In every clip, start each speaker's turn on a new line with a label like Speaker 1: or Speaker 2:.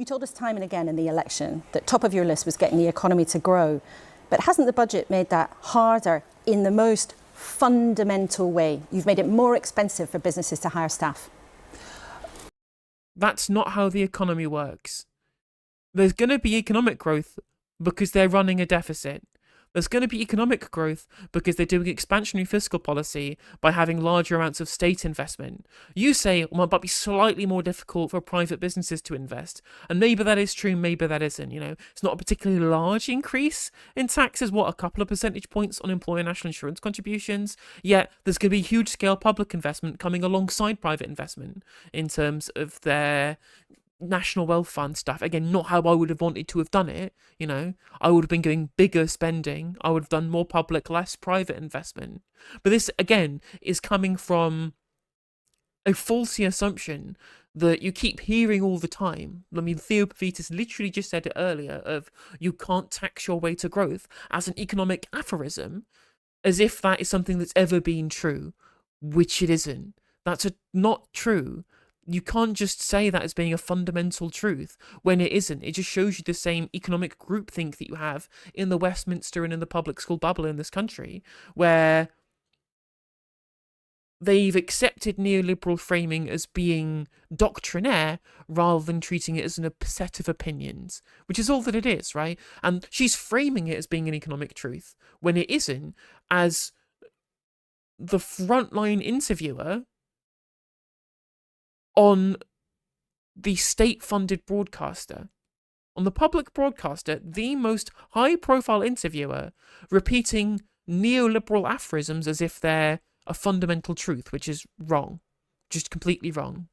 Speaker 1: You told us time and again in the election that top of your list was getting the economy to grow. But hasn't the budget made that harder in the most fundamental way? You've made it more expensive for businesses to hire staff.
Speaker 2: That's not how the economy works. There's going to be economic growth because they're running a deficit. There's going to be economic growth because they're doing expansionary fiscal policy by having larger amounts of state investment. You say, well, it might be slightly more difficult for private businesses to invest. And maybe that is true, maybe that isn't. It's not a particularly large increase in taxes, a couple of percentage points on employer national insurance contributions. Yet there's going to be huge scale public investment coming alongside private investment in terms of their national wealth fund stuff. Again, not how I would have wanted to have done it. I would have been doing bigger spending. I would have done more public, less private investment. But this, again, is coming from a faulty assumption that you keep hearing all the time. I mean, Theo Pavitas literally just said it earlier, of you can't tax your way to growth as an economic aphorism, as if that is something that's ever been true, which it isn't. That's not true. You can't just say that as being a fundamental truth when it isn't. It just shows you the same economic groupthink that you have in the Westminster and in the public school bubble in this country, where they've accepted neoliberal framing as being doctrinaire rather than treating it as a set of opinions, which is all that it is, right? And she's framing it as being an economic truth when it isn't, as the frontline interviewer on the state-funded broadcaster, on the public broadcaster, the most high-profile interviewer, repeating neoliberal aphorisms as if they're a fundamental truth, which is wrong, just completely wrong.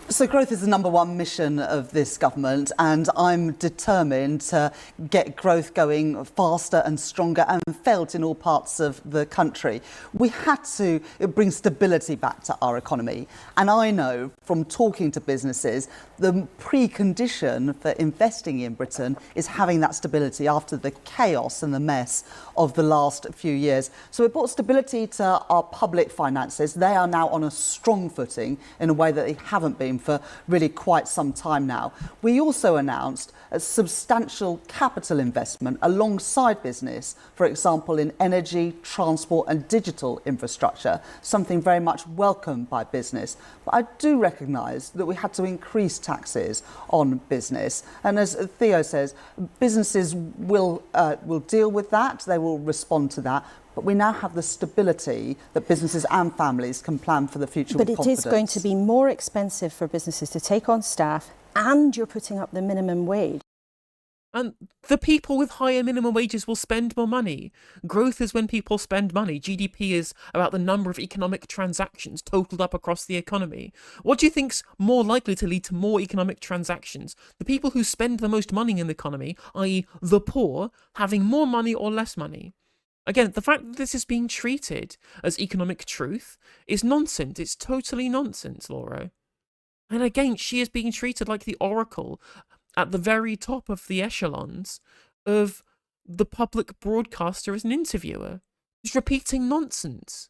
Speaker 3: So growth is the number one mission of this government, and I'm determined to get growth going faster and stronger and felt in all parts of the country. We had to bring stability back to our economy, and I know from talking to businesses, the precondition for investing in Britain is having that stability after the chaos and the mess of the last few years. So it brought stability to our public finances. They are now on a strong footing in a way that they haven't been for really quite some time now. We also announced a substantial capital investment alongside business, for example, in energy, transport and digital infrastructure, something very much welcomed by business. But I do recognise that we had to increase taxes on business. And as Theo says, businesses will deal with that, they will respond to that. But we now have the stability that businesses and families can plan for the future with confidence.
Speaker 1: But it is going to be more expensive for businesses to take on staff, and you're putting up the minimum wage.
Speaker 2: And the people with higher minimum wages will spend more money. Growth is when people spend money. GDP is about the number of economic transactions totaled up across the economy. What do you think's more likely to lead to more economic transactions? The people who spend the most money in the economy, i.e. the poor, having more money or less money? Again, the fact that this is being treated as economic truth is nonsense. It's totally nonsense, Laura. And again, she is being treated like the oracle at the very top of the echelons of the public broadcaster as an interviewer. Just repeating nonsense.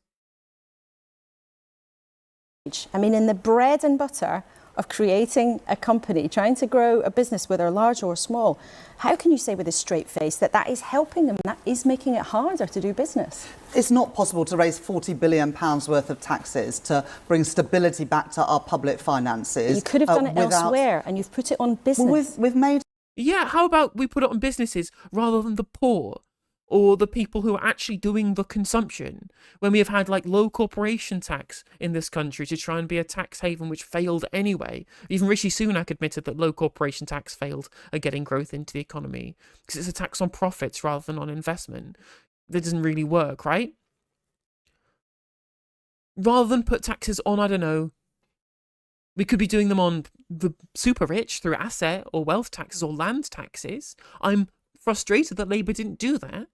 Speaker 1: I mean, in the bread and butter of creating a company, trying to grow a business, whether large or small, how can you say with a straight face that that is helping them, that is making it harder to do business?
Speaker 3: It's not possible to raise £40 billion worth of taxes to bring stability back to our public finances.
Speaker 1: But you could have done it elsewhere, and you've put it on business.
Speaker 3: We've made...
Speaker 2: Yeah, how about we put it on businesses rather than the poor? Or the people who are actually doing the consumption, when we have had low corporation tax in this country to try and be a tax haven which failed anyway. Even Rishi Sunak admitted that low corporation tax failed at getting growth into the economy because it's a tax on profits rather than on investment. That doesn't really work, right? Rather than put taxes on, I don't know, we could be doing them on the super rich through asset or wealth taxes or land taxes. I'm frustrated that Labour didn't do that.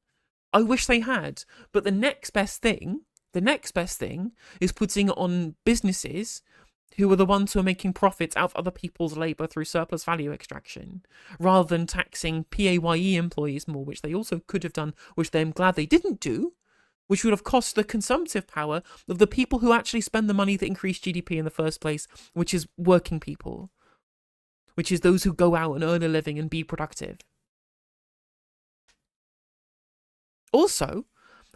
Speaker 2: I wish they had. But the next best thing is putting it on businesses who are the ones who are making profits out of other people's labour through surplus value extraction, rather than taxing PAYE employees more, which they also could have done, which I'm glad they didn't do. which would have cost the consumptive power of the people who actually spend the money that increase GDP in the first place, which is working people, which is those who go out and earn a living and be productive. Also,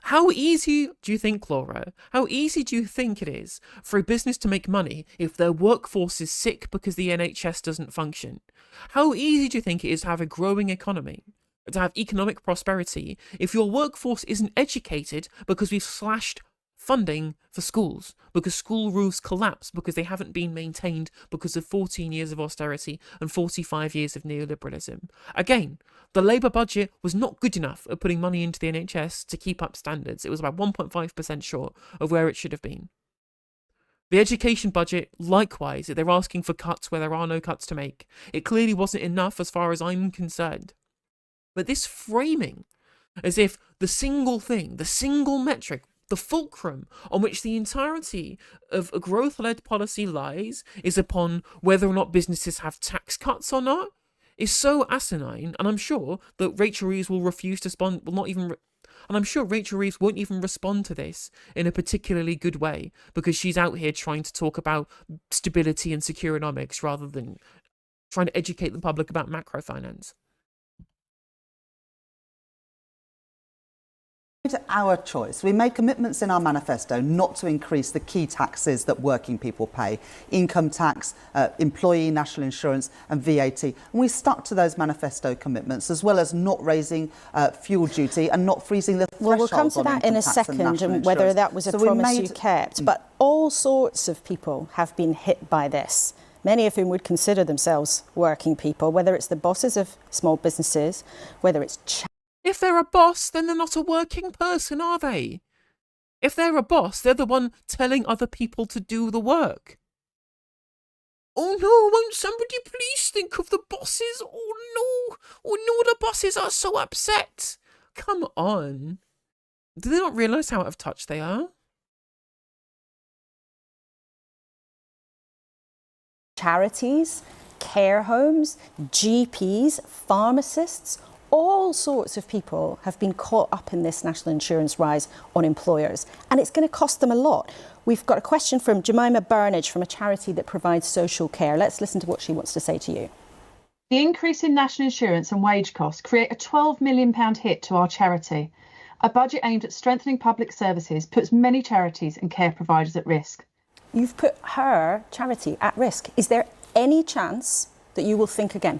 Speaker 2: how easy do you think, Laura, how easy do you think it is for a business to make money if their workforce is sick because the NHS doesn't function? How easy do you think it is to have a growing economy, to have economic prosperity, if your workforce isn't educated because we've slashed funding for schools, because school roofs collapse because they haven't been maintained because of 14 years of austerity and 45 years of neoliberalism? Again, the Labour budget was not good enough at putting money into the NHS to keep up standards. It was about 1.5% short of where it should have been. The education budget, likewise, they're asking for cuts where there are no cuts to make. It clearly wasn't enough as far as I'm concerned. But this framing, as if the single thing, the single metric, the fulcrum on which the entirety of a growth-led policy lies is upon whether or not businesses have tax cuts or not, is so asinine, and I'm sure that Rachel Reeves will refuse to respond, and I'm sure Rachel Reeves won't even respond to this in a particularly good way, because she's out here trying to talk about stability and securonomics rather than trying to educate the public about macrofinance.
Speaker 3: Our choice. We made commitments in our manifesto not to increase the key taxes that working people pay: income tax, employee national insurance and VAT. And we stuck to those manifesto commitments, as well as not raising fuel duty and not freezing the thresholds.
Speaker 1: Well, we'll come to that in a second, and whether that was a promise you kept. But all sorts of people have been hit by this, many of whom would consider themselves working people, whether it's the bosses of small businesses, whether it's
Speaker 2: if they're a boss, then they're not a working person, are they? If they're a boss, they're the one telling other people to do the work. Oh no, won't somebody please think of the bosses? Oh no, the bosses are so upset. Come on. Do they not realise how out of touch they are?
Speaker 1: charities, care homes, GPs, pharmacists, all sorts of people have been caught up in this national insurance rise on employers, and it's going to cost them a lot. We've got a question from Jemima Burnage from a charity that provides social care. Let's listen to what she wants to say to you.
Speaker 4: The increase in national insurance and wage costs create a £12 million hit to our charity. A budget aimed at strengthening public services puts many charities and care providers at risk.
Speaker 1: You've put her charity at risk. Is there any chance that you will think again?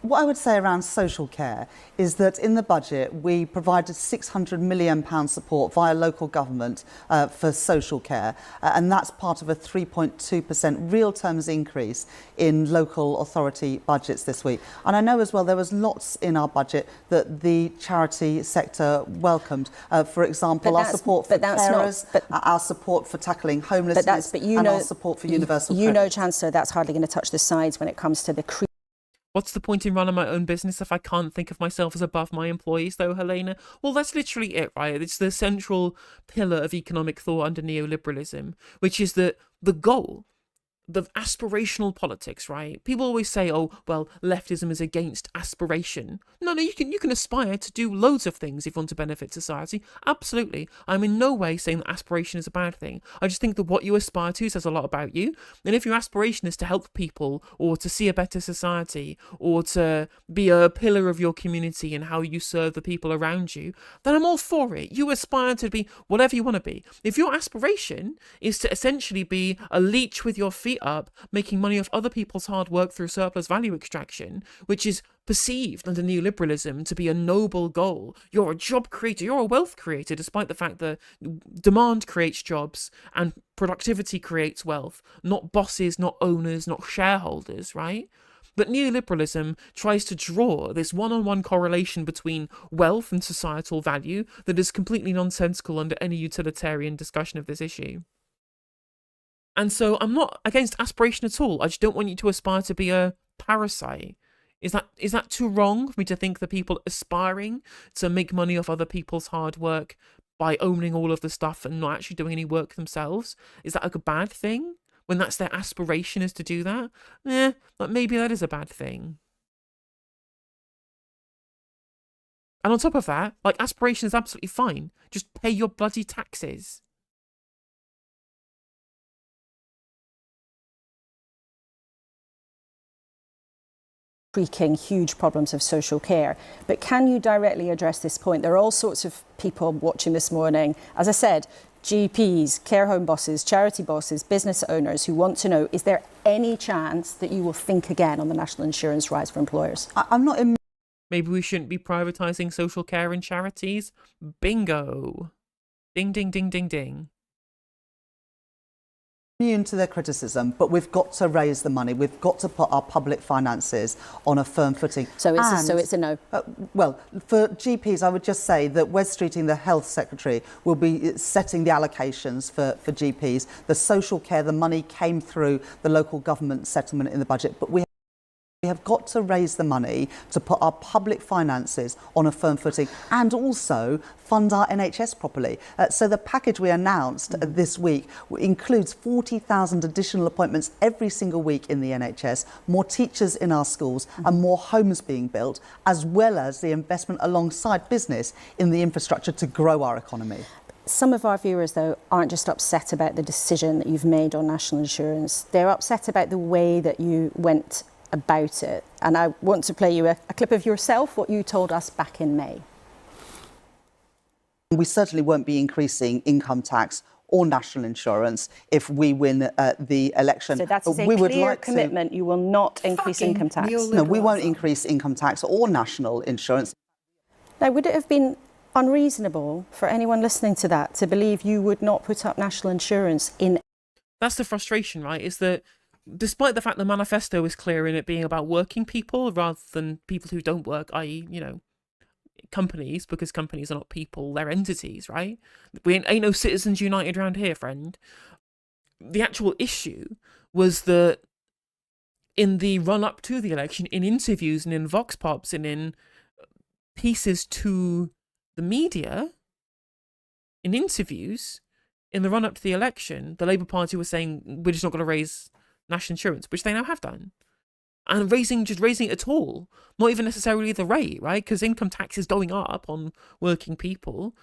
Speaker 3: What I would say around social care is that in the budget we provided £600 million support via local government for social care, and that's part of a 3.2% real terms increase in local authority budgets this week. And I know as well there was lots in our budget that the charity sector welcomed. For example, our support for carers, our support for tackling homelessness, and our support for universal credit.
Speaker 1: You know, Chancellor, that's hardly going to touch the sides when it comes to the
Speaker 2: What's the point in running my own business if I can't think of myself as above my employees, though, Helena? Well, that's literally it, right? It's the central pillar of economic thought under neoliberalism, which is that the goal, the aspirational politics, right? People always say, oh, well, leftism is against aspiration. No, you can aspire to do loads of things if you want to benefit society. Absolutely. I'm in no way saying that aspiration is a bad thing. I just think that what you aspire to says a lot about you. And if your aspiration is to help people or to see a better society or to be a pillar of your community and how you serve the people around you, then I'm all for it. You aspire to be whatever you want to be. If your aspiration is to essentially be a leech with your feet up, making money off other people's hard work through surplus value extraction, which is perceived under neoliberalism to be a noble goal. You're a job creator, you're a wealth creator, despite the fact that demand creates jobs and productivity creates wealth, not bosses, not owners, not shareholders, right? But neoliberalism tries to draw this one-on-one correlation between wealth and societal value that is completely nonsensical under any utilitarian discussion of this issue. And so I'm not against aspiration at all. I just don't want you to aspire to be a parasite. Is that too wrong for me to think that people aspiring to make money off other people's hard work by owning all of the stuff and not actually doing any work themselves? Is that like a bad thing? When that's their aspiration is to do that? But maybe that is a bad thing. And on top of that, like, aspiration is absolutely fine. Just pay your bloody taxes.
Speaker 1: Creaking huge problems of social care. But can you directly address this point? There are all sorts of people watching this morning. As I said, GPs, care home bosses, charity bosses, business owners who want to know, is there any chance that you will think again on the national insurance rise for employers?
Speaker 3: I'm not in
Speaker 2: Maybe we shouldn't be privatising social care and charities? Bingo. Ding, ding, ding, ding, ding.
Speaker 3: immune to their criticism, but we've got to raise the money. We've got to put our public finances on a firm footing.
Speaker 1: So it's a no.
Speaker 3: Well, for GPs, I would just say that Wes Streeting, the Health Secretary, will be setting the allocations for GPs. The social care, the money came through the local government settlement in the budget, but we have got to raise the money to put our public finances on a firm footing and also fund our NHS properly. So the package we announced this week includes 40,000 additional appointments every single week in the NHS, more teachers in our schools and more homes being built, as well as the investment alongside business in the infrastructure to grow our economy.
Speaker 1: Some of our viewers, though, aren't just upset about the decision that you've made on national insurance. They're upset about the way that you went about it. And I want to play you a clip of yourself, what you told us back in May.
Speaker 3: We certainly won't be increasing income tax or national insurance if we win the election.
Speaker 1: So that's a clear commitment. You will not increase income tax.
Speaker 3: No, we won't increase income tax or national insurance.
Speaker 1: Now, would it have been unreasonable for anyone listening to that to believe you would not put up national insurance in?
Speaker 2: That's the frustration, right? Is that despite the fact the manifesto is clear in it being about working people rather than people who don't work, i.e., companies, because companies are not people, they're entities, right? We ain't no Citizens United around here, friend. The actual issue was that in the run-up to the election, in interviews and in vox pops and in pieces to the media, in interviews, in the run-up to the election, the Labour Party was saying, we're just not going to raise national insurance, which they now have done. And raising it at all, not even necessarily the rate, right? Because income tax is going up on working people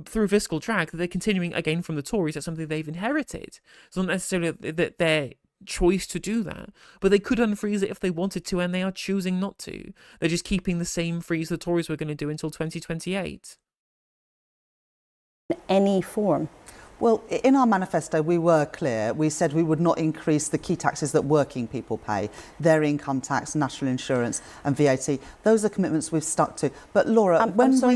Speaker 2: through fiscal drag that they're continuing, again, from the Tories. That's something they've inherited. It's not necessarily that their choice to do that, but they could unfreeze it if they wanted to, and they are choosing not to. They're just keeping the same freeze the Tories were going to do until 2028.
Speaker 1: Any form.
Speaker 3: Well, in our manifesto, we were clear. We said we would not increase the key taxes that working people pay, their income tax, national insurance and VAT. Those are commitments we've stuck to. But Laura,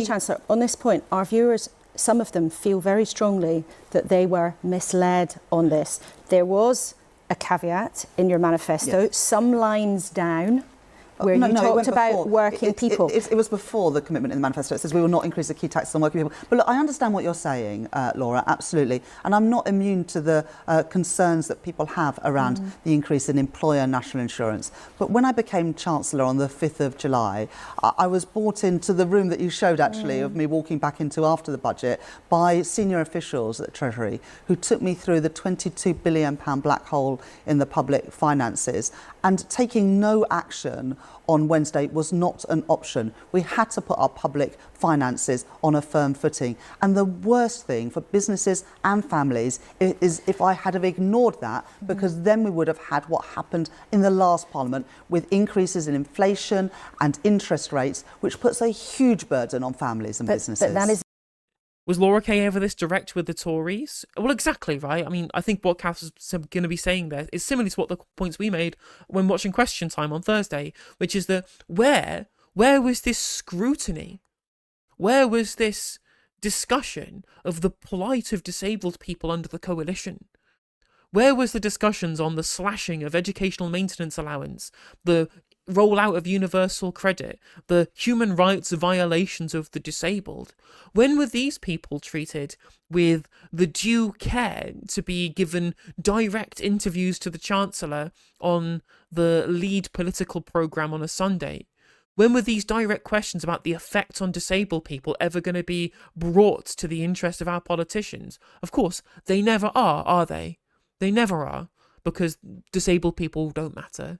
Speaker 1: Chancellor, on this point, our viewers, some of them feel very strongly that they were misled on this. There was a caveat in your manifesto,
Speaker 3: yes,
Speaker 1: some lines down, where you talked about working people.
Speaker 3: It was before the commitment in the manifesto. It says we will not increase the key taxes on working people. But look, I understand what you're saying, Laura, absolutely. And I'm not immune to the concerns that people have around the increase in employer national insurance. But when I became Chancellor on the 5th of July, I was brought into the room that you showed, actually, of me walking back into after the budget by senior officials at Treasury who took me through the £22 billion black hole in the public finances. And taking no action on Wednesday was not an option. We had to put our public finances on a firm footing. And the worst thing for businesses and families is if I had have ignored that, because then we would have had what happened in the last Parliament with increases in inflation and interest rates, which puts a huge burden on families and businesses.
Speaker 1: But that is...
Speaker 2: Was Laura Kay ever this direct with the Tories? Well, exactly, right? I mean, I think what Kath is going to be saying there is similar to what the points we made when watching Question Time on Thursday, which is that where was this scrutiny? Where was this discussion of the plight of disabled people under the coalition? Where was the discussions on the slashing of educational maintenance allowance, the rollout of universal credit, the human rights violations of the disabled? When were these people treated with the due care to be given direct interviews to the Chancellor on the lead political programme on a Sunday? When were these direct questions about the effect on disabled people ever going to be brought to the interest of our politicians? Of course, they never are they? They never are, because disabled people don't matter.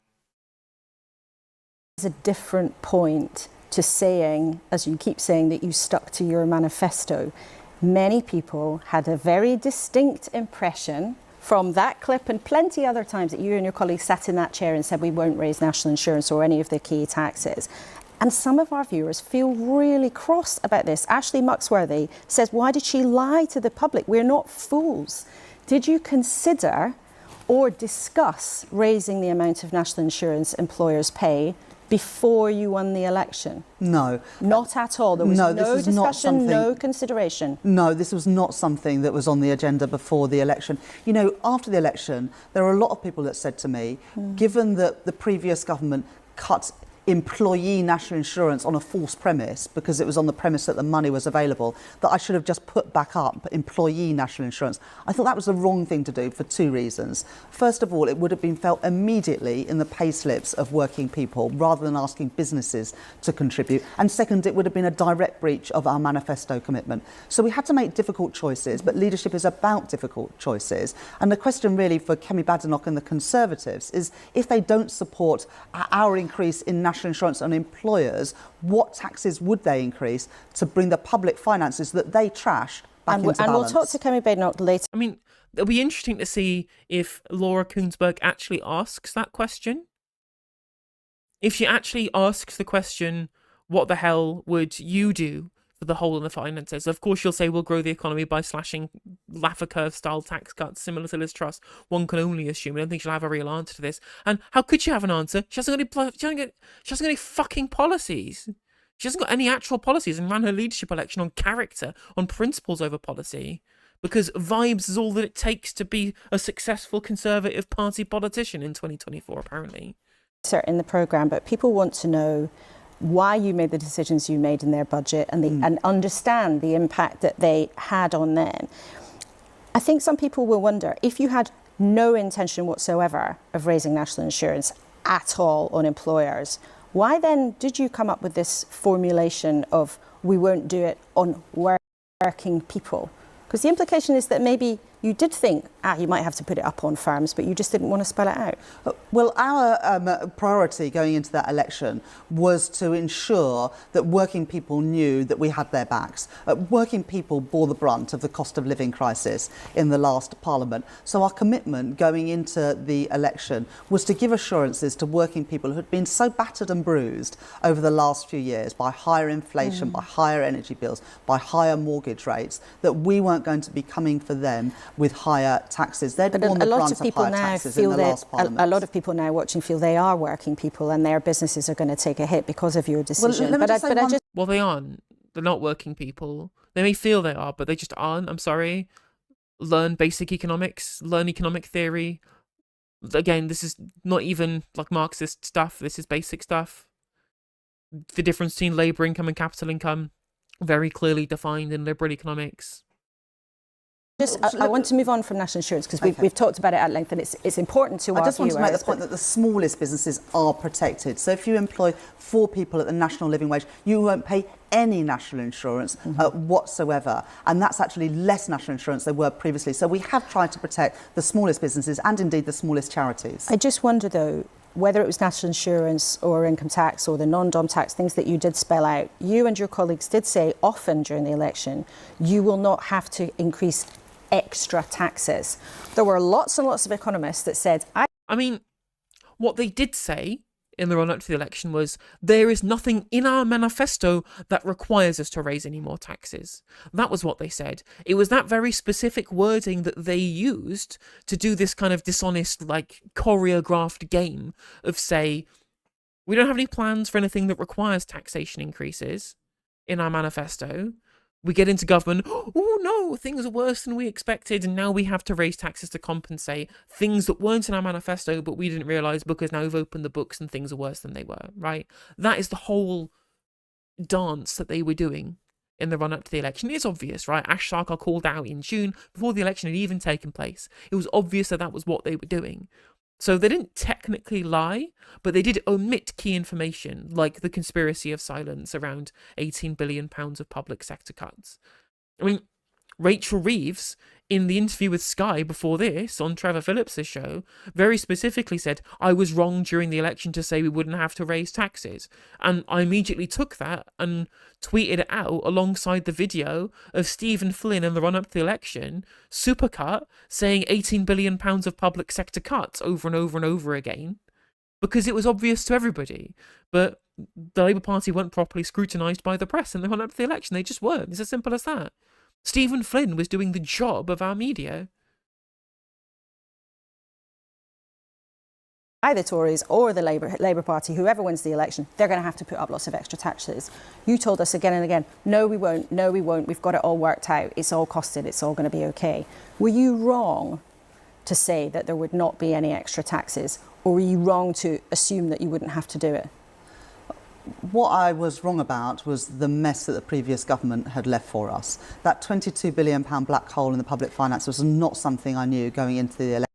Speaker 1: A different point to saying, as you keep saying, that you stuck to your manifesto. Many people had a very distinct impression from that clip and plenty other times that you and your colleagues sat in that chair and said we won't raise national insurance or any of the key taxes. And some of our viewers feel really cross about this. Ashley Muxworthy says, why did she lie to the public? We're not fools. Did you consider or discuss raising the amount of national insurance employers pay before you won the election?
Speaker 3: No.
Speaker 1: Not at all. There was no discussion, no consideration.
Speaker 3: No, this was not something that was on the agenda before the election. You know, after the election, there were a lot of people that said to me, given that the previous government cut employee national insurance on a false premise, because it was on the premise that the money was available, that I should have just put back up employee national insurance. I thought that was the wrong thing to do for two reasons. First of all, it would have been felt immediately in the pay slips of working people rather than asking businesses to contribute. And second, it would have been a direct breach of our manifesto commitment. So we had to make difficult choices, but leadership is about difficult choices. And the question really for Kemi Badenoch and the Conservatives is, if they don't support our increase in national insurance on employers, what taxes would they increase to bring the public finances that they trashed back into balance?
Speaker 1: And we'll talk to Kemi Badenoch later.
Speaker 2: I mean, it'll be interesting to see if Laura Kuenssberg actually asks that question. If she actually asks the question, what the hell would you do for the hole in the finances? Of course, she'll say we'll grow the economy by slashing Laffer curve-style tax cuts similar to Liz Truss. One can only assume. I don't think she'll have a real answer to this. And how could she have an answer? She hasn't got any fucking policies. She hasn't got any actual policies and ran her leadership election on character, on principles over policy. Because vibes is all that it takes to be a successful Conservative Party politician in 2024, apparently.
Speaker 1: In the programme, but people want to know why you made the decisions you made in their budget and understand the impact that they had on them. I think some people will wonder, if you had no intention whatsoever of raising national insurance at all on employers, why then did you come up with this formulation of we won't do it on working people? Because the implication is that maybe you did think, you might have to put it up on firms, but you just didn't want to spell it out.
Speaker 3: Well, our priority going into that election was to ensure that working people knew that we had their backs. Working people bore the brunt of the cost of living crisis in the last Parliament. So our commitment going into the election was to give assurances to working people who had been so battered and bruised over the last few years by higher inflation, by higher energy bills, by higher mortgage rates, that we weren't going to be coming for them with higher taxes. They'd borne the brunt of higher taxes in the last Parliament.
Speaker 1: A lot of people now watching feel they are working people and their businesses are going to take a hit because of your decision.
Speaker 2: Well, they aren't. They're not working people. They may feel they are, but they just aren't. I'm sorry. Learn basic economics. Learn economic theory. Again, this is not even like Marxist stuff. This is basic stuff. The difference between labour income and capital income, very clearly defined in liberal economics.
Speaker 1: I want to move on from national insurance because we've talked about it at length and it's important to our viewers.
Speaker 3: I just want to make the point that the smallest businesses are protected. So if you employ 4 people at the national living wage, you won't pay any national insurance whatsoever. And that's actually less national insurance than were previously. So we have tried to protect the smallest businesses and indeed the smallest charities.
Speaker 1: I just wonder though, whether it was national insurance or income tax or the non-dom tax, things that you did spell out, you and your colleagues did say often during the election, you will not have to increase extra taxes. There were lots and lots of economists that said...
Speaker 2: I mean, what they did say in the run-up to the election was, there is nothing in our manifesto that requires us to raise any more taxes. That was what they said. It was that very specific wording that they used to do this kind of dishonest, like, choreographed game of, say, we don't have any plans for anything that requires taxation increases in our manifesto. We get into government, oh no, things are worse than we expected, and now we have to raise taxes to compensate things that weren't in our manifesto, but we didn't realise because now we've opened the books and things are worse than they were, right? That is the whole dance that they were doing in the run-up to the election. It's obvious, right? Ash Sarkar called out in June, before the election had even taken place. It was obvious that that was what they were doing. So they didn't technically lie, but they did omit key information, like the conspiracy of silence around £18 billion of public sector cuts. I mean, Rachel Reeves, in the interview with Sky before this, on Trevor Phillips's show, very specifically said, I was wrong during the election to say we wouldn't have to raise taxes. And I immediately took that and tweeted it out alongside the video of Stephen Flynn in the run-up to the election, supercut, saying £18 billion of public sector cuts over and over and over again, because it was obvious to everybody. But the Labour Party weren't properly scrutinised by the press in the run-up to the election. They just weren't. It's as simple as that. Stephen Flynn was doing the job of our media.
Speaker 1: Either Tories or the Labour Party, whoever wins the election, they're going to have to put up lots of extra taxes. You told us again and again, no, we won't, no, we won't. We've got it all worked out. It's all costed. It's all going to be okay. Were you wrong to say that there would not be any extra taxes, or were you wrong to assume that you wouldn't have to do it?
Speaker 3: What I was wrong about was the mess that the previous government had left for us. That £22 billion black hole in the public finance was not something I knew going into the election.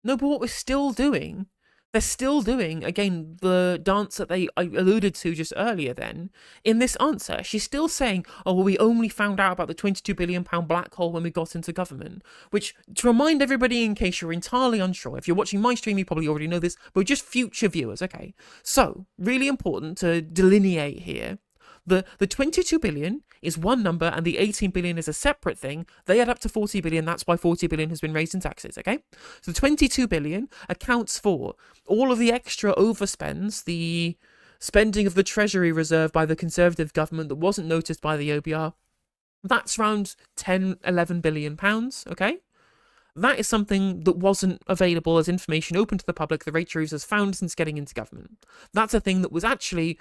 Speaker 2: No, but what we're still doing, they're still doing, again, the dance that I alluded to just earlier then. In this answer, she's still saying, oh, well, we only found out about the £22 billion black hole when we got into government. Which, to remind everybody, in case you're entirely unsure, if you're watching my stream, you probably already know this, but just future viewers, okay? So, really important to delineate here. The 22 billion is one number and the 18 billion is a separate thing. They add up to 40 billion. That's why 40 billion has been raised in taxes, okay? So 22 billion accounts for all of the extra overspends, the spending of the Treasury Reserve by the Conservative government that wasn't noticed by the OBR. That's around 10, 11 billion pounds, okay? That is something that wasn't available as information open to the public that Rachel Reeves has found since getting into government. That's a thing that was actually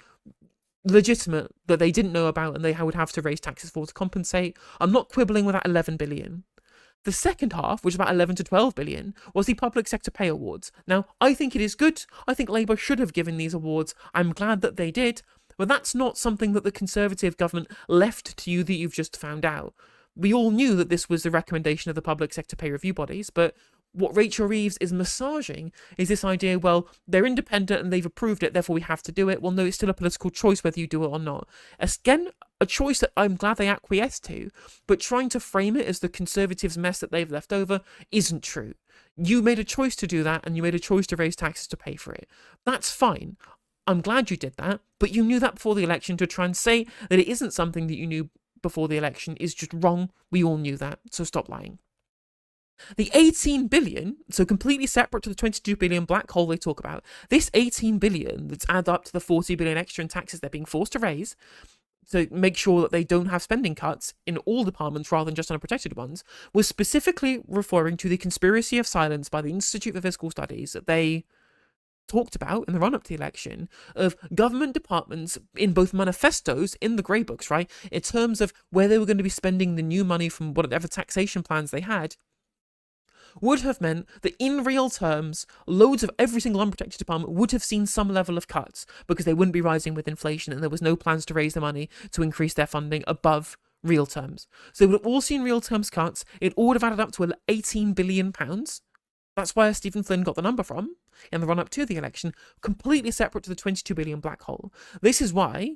Speaker 2: legitimate that they didn't know about and they would have to raise taxes for to compensate. I'm not quibbling with that 11 billion. The second half, which is about 11 to 12 billion, was the public sector pay awards. Now, I think it is good. I think Labour should have given these awards. I'm glad that they did. But that's not something that the Conservative government left to you that you've just found out. We all knew that this was the recommendation of the public sector pay review bodies, but what Rachel Reeves is massaging is this idea, well, they're independent and they've approved it, therefore we have to do it. Well, no, it's still a political choice whether you do it or not. Again, a choice that I'm glad they acquiesced to, but trying to frame it as the Conservatives' mess that they've left over isn't true. You made a choice to do that and you made a choice to raise taxes to pay for it. That's fine. I'm glad you did that, but you knew that before the election. To try and say that it isn't something that you knew before the election is just wrong. We all knew that, so stop lying. The 18 billion, so completely separate to the 22 billion black hole they talk about, this 18 billion that's added up to the 40 billion extra in taxes they're being forced to raise, to make sure that they don't have spending cuts in all departments rather than just unprotected ones, was specifically referring to the conspiracy of silence by the Institute for Fiscal Studies that they talked about in the run-up to the election of government departments in both manifestos, in the grey books, right, in terms of where they were going to be spending the new money from whatever taxation plans they had, would have meant that in real terms, loads of every single unprotected department would have seen some level of cuts because they wouldn't be rising with inflation and there was no plans to raise the money to increase their funding above real terms. So they would have all seen real terms cuts. It all would have added up to £18 billion. That's where Stephen Flynn got the number from in the run-up to the election, completely separate to the 22 billion black hole. This is why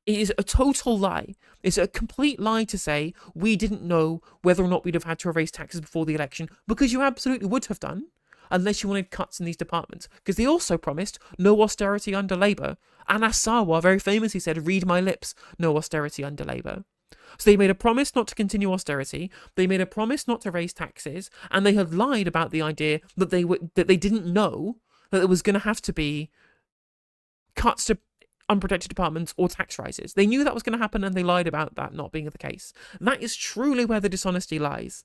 Speaker 2: it is a total lie. It's a complete lie to say we didn't know whether or not we'd have had to raise taxes before the election, because you absolutely would have done, unless you wanted cuts in these departments. Because they also promised no austerity under Labour. Anas Sarwar very famously said, read my lips, no austerity under Labour. So they made a promise not to continue austerity, they made a promise not to raise taxes, and they had lied about the idea that they didn't know that there was going to have to be cuts to unprotected departments or tax rises. They knew that was going to happen and they lied about that not being the case. That is truly where the dishonesty lies.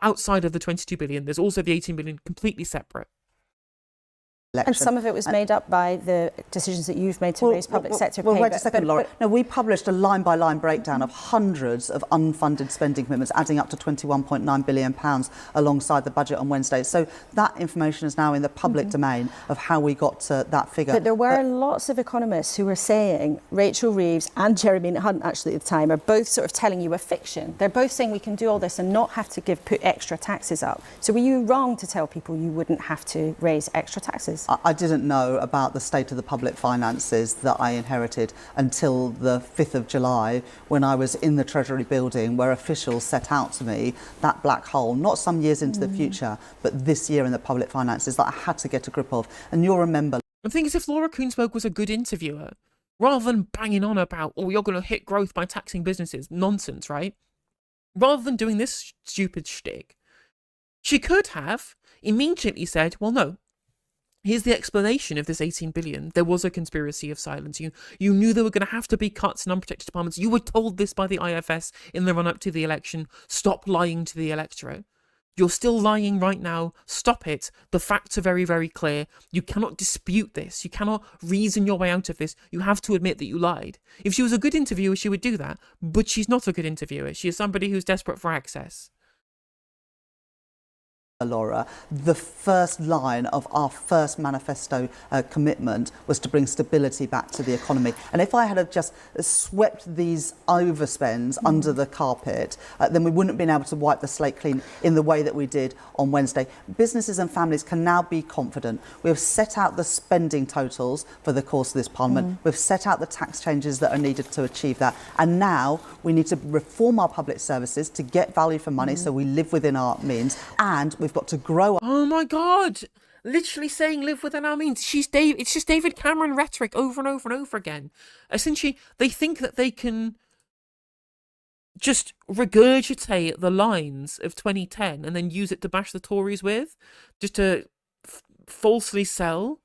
Speaker 2: Outside of the 22 billion, there's also the 18 billion completely separate.
Speaker 1: And some of it was made up by the decisions that you've made to raise public sector pay.
Speaker 3: Well, wait a second, Laura. No, we published a line-by-line breakdown of hundreds of unfunded spending commitments, adding up to £21.9 billion alongside the budget on Wednesday. So that information is now in the public domain of how we got to that figure.
Speaker 1: But there were lots of economists who were saying, Rachel Reeves and Jeremy Hunt actually at the time, are both sort of telling you a fiction. They're both saying we can do all this and not have to put extra taxes up. So were you wrong to tell people you wouldn't have to raise extra taxes? finances?
Speaker 3: I didn't know about the state of the public finances that I inherited until the 5th of July, when I was in the Treasury building, where officials set out to me that black hole, not some years into the future, but this year in the public finances, that I had to get a grip of. And you'll remember...
Speaker 2: The thing is, if Laura Kuenssberg was a good interviewer, rather than banging on about, oh, you're going to hit growth by taxing businesses, nonsense, right? Rather than doing this stupid shtick, she could have immediately said, well, no, here's the explanation of this 18 billion. There was a conspiracy of silence. You knew there were going to have to be cuts in unprotected departments. You were told this by the IFS in the run-up to the election. Stop lying to the electorate. You're still lying right now. Stop it. The facts are very, very clear. You cannot dispute this. You cannot reason your way out of this. You have to admit that you lied. If she was a good interviewer, she would do that. But she's not a good interviewer. She is somebody who's desperate for access.
Speaker 3: Laura, the first line of our first manifesto commitment was to bring stability back to the economy. And if I had have just swept these overspends under the carpet, then we wouldn't have been able to wipe the slate clean in the way that we did on Wednesday. Businesses and families can now be confident. We have set out the spending totals for the course of this Parliament. We've set out the tax changes that are needed to achieve that. And now we need to reform our public services to get value for money so we live within our means, and we've got to grow.
Speaker 2: Oh my God! Literally saying live within our means. It's just David Cameron rhetoric over and over and over again. Essentially, they think that they can just regurgitate the lines of 2010 and then use it to bash the Tories with, just to falsely sell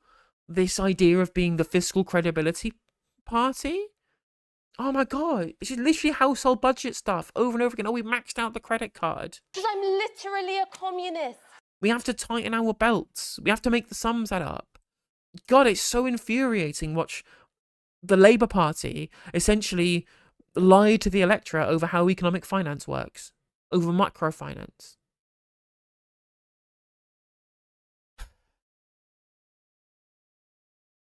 Speaker 2: this idea of being the fiscal credibility party. Oh my God, it's just literally household budget stuff over and over again. Oh, we maxed out the credit card.
Speaker 5: Because I'm literally a communist.
Speaker 2: We have to tighten our belts. We have to make the sums add up. God, it's so infuriating. Watch the Labour Party essentially lie to the electorate over how economic finance works, over microfinance.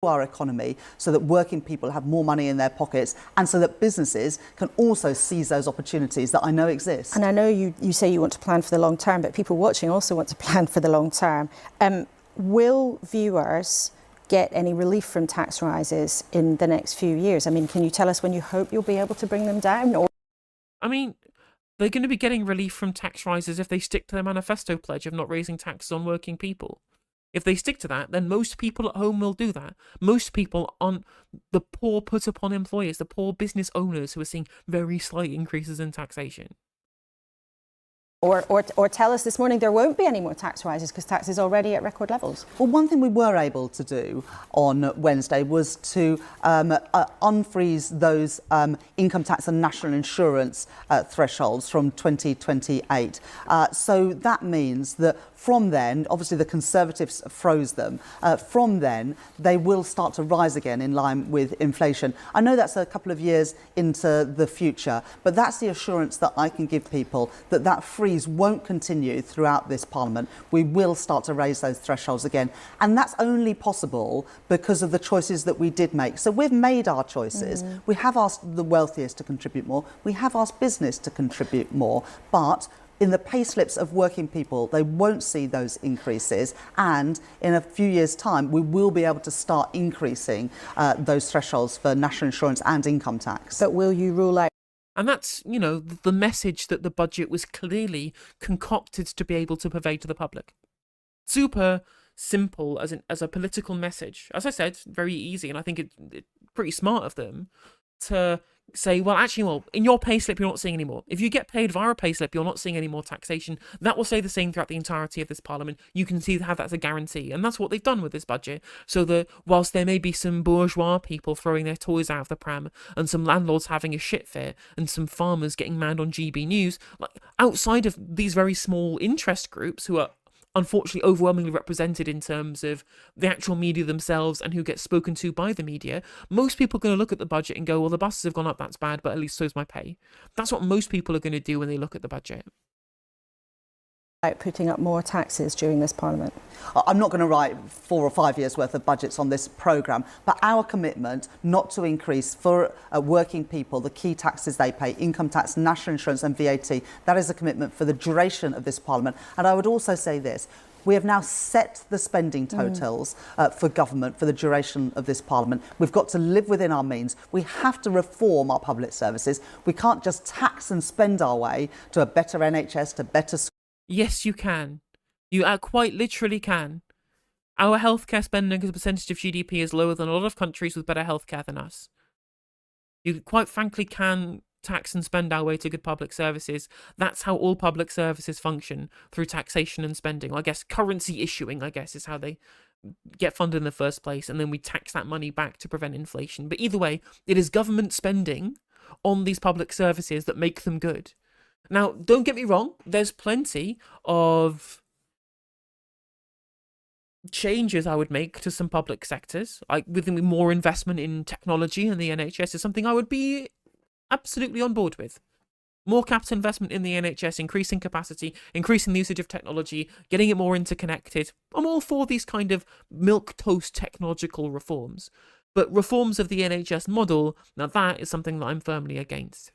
Speaker 3: Our economy so that working people have more money in their pockets, and so that businesses can also seize those opportunities that I know exist.
Speaker 1: And I know you say you want to plan for the long term, but people watching also want to plan for the long term. Will viewers get any relief from tax rises in the next few years? I mean, can you tell us when you hope you'll be able to bring them down? Or
Speaker 2: I mean, they're going to be getting relief from tax rises if they stick to their manifesto pledge of not raising taxes on working people. If they stick to that, then most people at home will do that. Most people aren't the poor put upon employers, the poor business owners who are seeing very slight increases in taxation.
Speaker 1: Or tell us this morning there won't be any more tax rises because tax is already at record levels.
Speaker 3: Well, one thing we were able to do on Wednesday was to unfreeze those income tax and national insurance thresholds from 2028. So that means that from then, obviously the Conservatives froze them, from then they will start to rise again in line with inflation. I know that's a couple of years into the future, but that's the assurance that I can give people, that that freeze won't continue throughout this Parliament. We will start to raise those thresholds again. And that's only possible because of the choices that we did make. So we've made our choices. We have asked the wealthiest to contribute more. We have asked business to contribute more. But in the pay slips of working people, they won't see those increases. And in a few years' time, we will be able to start increasing those thresholds for national insurance and income tax.
Speaker 1: But will you rule out?
Speaker 2: And that's, you know, the message that the budget was clearly concocted to be able to convey to the public. Super simple as a political message. As I said, very easy, and I think it's pretty smart of them to say, well, actually, well, in your payslip, you're not seeing any more. If you get paid via a payslip, you're not seeing any more taxation. That will stay the same throughout the entirety of this Parliament. You can have that as a guarantee. And that's what they've done with this budget. So that whilst there may be some bourgeois people throwing their toys out of the pram and some landlords having a shit fit and some farmers getting mad on GB News, like outside of these very small interest groups who are unfortunately overwhelmingly represented in terms of the actual media themselves and who gets spoken to by the media, most people are going to look at the budget and go, well, the buses have gone up, that's bad, but at least so's my pay. That's what most people are going to do when they look at the budget.
Speaker 1: Putting up more taxes during this Parliament?
Speaker 3: I'm not going to write 4 or 5 years worth of budgets on this programme, but our commitment not to increase for working people the key taxes they pay, income tax, national insurance and VAT, that is a commitment for the duration of this Parliament. And I would also say this, We have now set the spending totals for government for the duration of this Parliament. We've got to live within our means. We have to reform our public services. We can't just tax and spend our way to a better NHS, to better schools.
Speaker 2: Yes, you can. You quite literally can. Our healthcare spending as a percentage of GDP is lower than a lot of countries with better healthcare than us. You quite frankly can tax and spend our way to good public services. That's how all public services function, through taxation and spending. I guess currency issuing, is how they get funded in the first place, and then we tax that money back to prevent inflation. But either way, it is government spending on these public services that make them good. Now, don't get me wrong, there's plenty of changes I would make to some public sectors. With more investment in technology in the NHS is something I would be absolutely on board with. More capital investment in the NHS, increasing capacity, increasing the usage of technology, getting it more interconnected. I'm all for these kind of milquetoast technological reforms. But reforms of the NHS model, now that is something that I'm firmly against.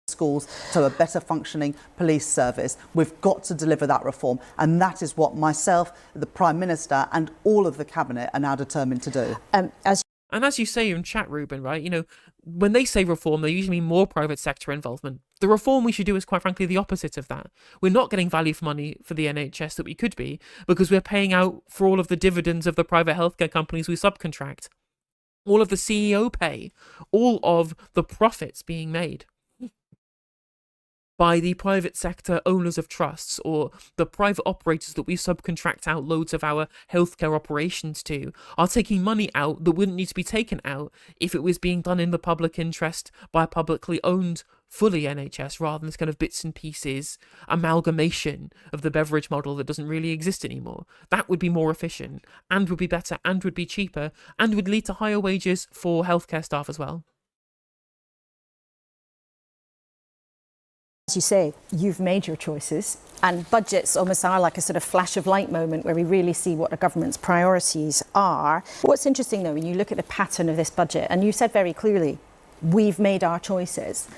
Speaker 3: Schools to a better functioning police service. We've got to deliver that reform, and that is what myself, the Prime Minister and all of the Cabinet are now determined to do.
Speaker 2: And as you say in chat, Ruben, right, when they say reform, they usually mean more private sector involvement. The reform we should do is quite frankly the opposite of that. We're not getting value for money for the NHS that we could be, because we're paying out for all of the dividends of the private healthcare companies we subcontract. All of the CEO pay, all of the profits being made by the private sector owners of trusts, or the private operators that we subcontract out loads of our healthcare operations to, are taking money out that wouldn't need to be taken out if it was being done in the public interest by a publicly owned fully NHS, rather than this kind of bits and pieces amalgamation of the beverage model that doesn't really exist anymore. That would be more efficient, and would be better, and would be cheaper, and would lead to higher wages for healthcare staff as well.
Speaker 1: As you say, you've made your choices, and budgets almost are like a sort of flash of light moment where we really see what a government's priorities are. What's interesting though, when you look at the pattern of this budget, and you said very clearly, we've made our choices.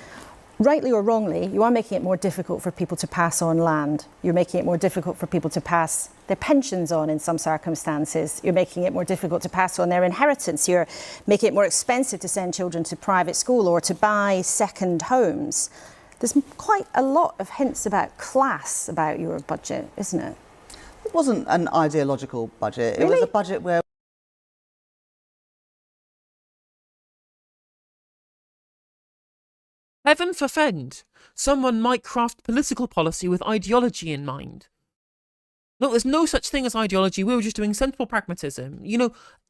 Speaker 1: Rightly or wrongly, you are making it more difficult for people to pass on land. You're making it more difficult for people to pass their pensions on in some circumstances. You're making it more difficult to pass on their inheritance. You're making it more expensive to send children to private school or to buy second homes. There's quite a lot of hints about class about your budget, isn't it?
Speaker 3: It wasn't an ideological budget.
Speaker 1: Really?
Speaker 3: It was a budget where...
Speaker 2: Heaven forfend, someone might craft political policy with ideology in mind. Look, there's no such thing as ideology. We were just doing sensible pragmatism.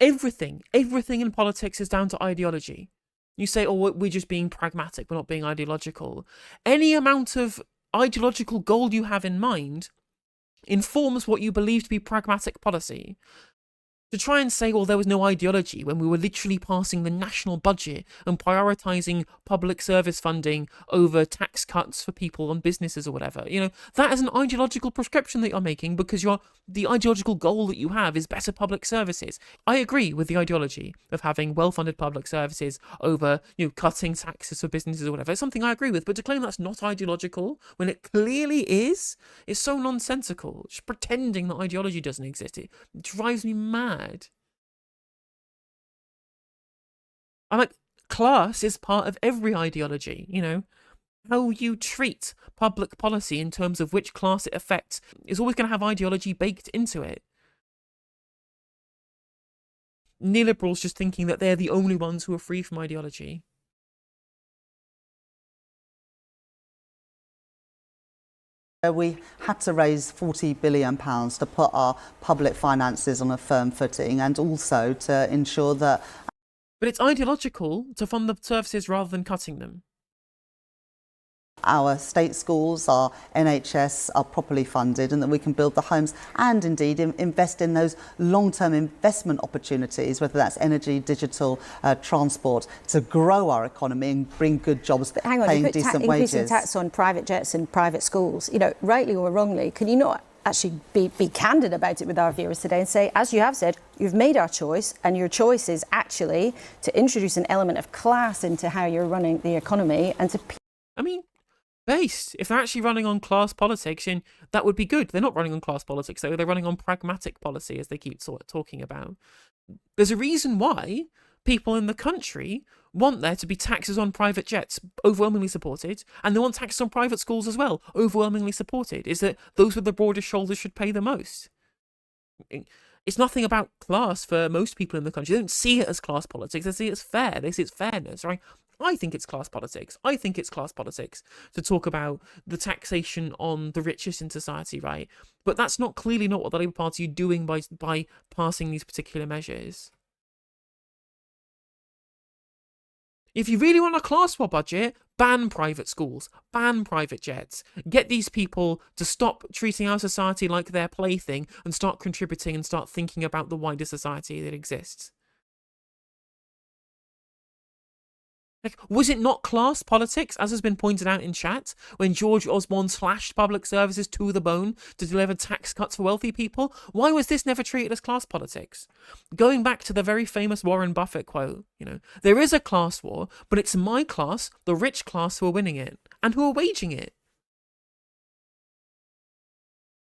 Speaker 2: Everything in politics is down to ideology. You say, oh, we're just being pragmatic, we're not being ideological. Any amount of ideological goal you have in mind informs what you believe to be pragmatic policy. To try and say, well, there was no ideology when we were literally passing the national budget and prioritising public service funding over tax cuts for people and businesses or whatever, that is an ideological prescription that you're making, because the ideological goal that you have is better public services. I agree with the ideology of having well-funded public services over, cutting taxes for businesses or whatever. It's something I agree with, but to claim that's not ideological when it clearly is so nonsensical. Just pretending that ideology doesn't exist. It drives me mad. I'm like, class is part of every ideology, How you treat public policy in terms of which class it affects is always going to have ideology baked into it. Neoliberals just thinking that they're the only ones who are free from ideology.
Speaker 3: We had to raise £40 billion to put our public finances on a firm footing, and also to ensure that...
Speaker 2: But it's ideological to fund the services rather than cutting them.
Speaker 3: Our state schools, our NHS are properly funded, and that we can build the homes and indeed invest in those long-term investment opportunities, whether that's energy, digital, transport, to grow our economy and bring good jobs,
Speaker 1: but hang on,
Speaker 3: paying
Speaker 1: you put
Speaker 3: decent
Speaker 1: increasing
Speaker 3: wages.
Speaker 1: tax on private jets and private schools. Rightly or wrongly, can you not actually be candid about it with our viewers today and say, as you have said, you've made our choice, and your choice is actually to introduce an element of class into how you're running the economy and to...
Speaker 2: based. If they're actually running on class politics, then that would be good. They're not running on class politics, though. They're running on pragmatic policy, as they keep talking about. There's a reason why people in the country want there to be taxes on private jets, overwhelmingly supported, and they want taxes on private schools as well, overwhelmingly supported, is that those with the broadest shoulders should pay the most. It's nothing about class for most people in the country. They don't see it as class politics. They see it as fair. They see it's fairness, right? I think it's class politics. I think it's class politics to talk about the taxation on the richest in society, right? But that's clearly not what the Labour Party are doing by passing these particular measures. If you really want a class war budget, ban private schools, ban private jets, get these people to stop treating our society like their plaything and start contributing and start thinking about the wider society that exists. Like, was it not class politics, as has been pointed out in chat, when George Osborne slashed public services to the bone to deliver tax cuts for wealthy people? Why was this never treated as class politics? Going back to the very famous Warren Buffett quote, there is a class war, but it's my class, the rich class, who are winning it and who are waging it.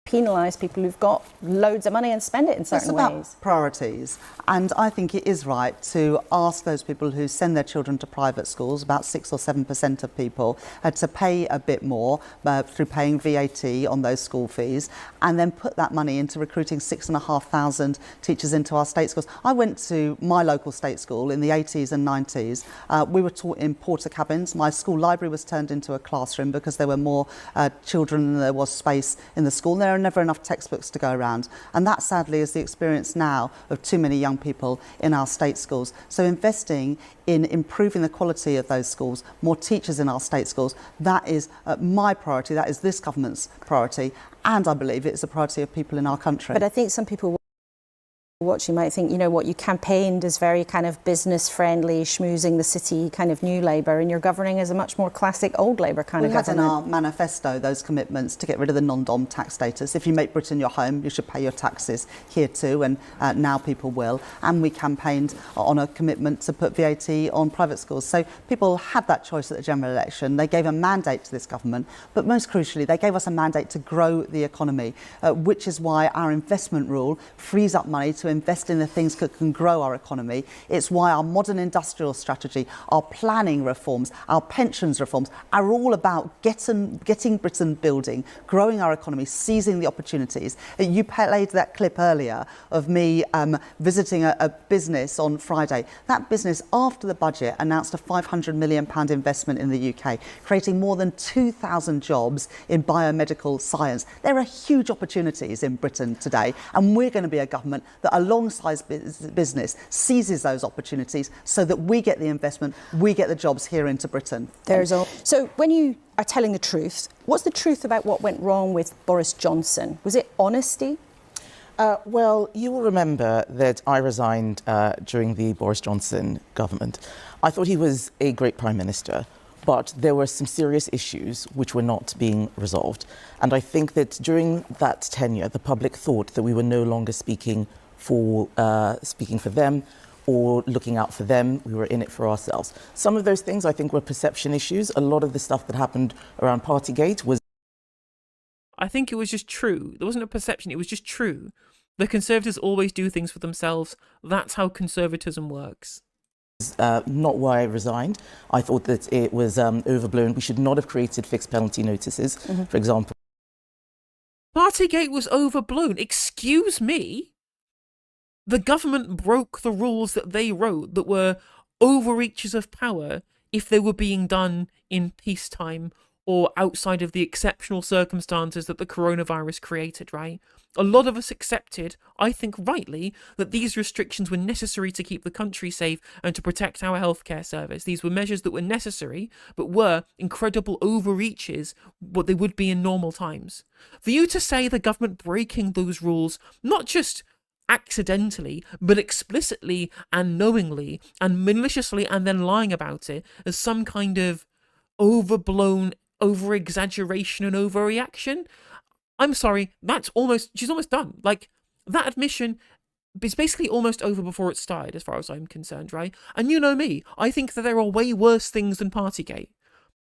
Speaker 1: Penalise people who've got loads of money and spend it in certain ways.
Speaker 3: It's about priorities, and I think it is right to ask those people who send their children to private schools, about 6 or 7% of people, to pay a bit more through paying VAT on those school fees, and then put that money into recruiting 6,500 teachers into our state schools. I went to my local state school in the 80s and 90s. We were taught in porter cabins. My school library was turned into a classroom because there were more children than there was space in the school. There are never enough textbooks to go around, and that sadly is the experience now of too many young people in our state schools. So investing in improving the quality of those schools, more teachers in our state schools, that is my priority, that is this government's priority, and I believe it's a priority of people in our country.
Speaker 1: But I think some people watching might think, you campaigned as very kind of business friendly, schmoozing the city kind of new Labour, and you're governing as a much more classic old Labour kind of government.
Speaker 3: We had in our manifesto those commitments to get rid of the non-dom tax status. If you make Britain your home, you should pay your taxes here too, and now people will. And we campaigned on a commitment to put VAT on private schools. So people had that choice at the general election. They gave a mandate to this government, but most crucially, they gave us a mandate to grow the economy, which is why our investment rule frees up money to invest in the things that can grow our economy. It's why our modern industrial strategy, our planning reforms, our pensions reforms are all about getting Britain building, growing our economy, seizing the opportunities. You played that clip earlier of me visiting a business on Friday. That business, after the budget, announced a £500 million investment in the UK, creating more than 2,000 jobs in biomedical science. There are huge opportunities in Britain today, and we're going to be a government that alongside business seizes those opportunities so that we get the investment, we get the jobs here into Britain.
Speaker 1: So when you are telling the truth, what's the truth about what went wrong with Boris Johnson? Was it honesty?
Speaker 6: Well, you will remember that I resigned during the Boris Johnson government. I thought he was a great Prime Minister, but there were some serious issues which were not being resolved. And I think that during that tenure, the public thought that we were no longer speaking for them or looking out for them. We were in it for ourselves. Some of those things I think were perception issues. A lot of the stuff that happened around Partygate was...
Speaker 2: I think it was just true. There wasn't a perception, it was just true. The Conservatives always do things for themselves. That's how conservatism works.
Speaker 6: Not why I resigned. I thought that it was overblown. We should not have created fixed penalty notices, for example.
Speaker 2: Partygate was overblown. Excuse me? The government broke the rules that they wrote that were overreaches of power if they were being done in peacetime or outside of the exceptional circumstances that the coronavirus created, right? A lot of us accepted, I think rightly, that these restrictions were necessary to keep the country safe and to protect our healthcare service. These were measures that were necessary, but were incredible overreaches, what they would be in normal times. For you to say the government breaking those rules, not just accidentally, but explicitly and knowingly and maliciously and then lying about it as some kind of overblown over-exaggeration and overreaction, I'm sorry, she's almost done. Like, that admission is basically almost over before it started, as far as I'm concerned, right? And you know me, I think that there are way worse things than Partygate.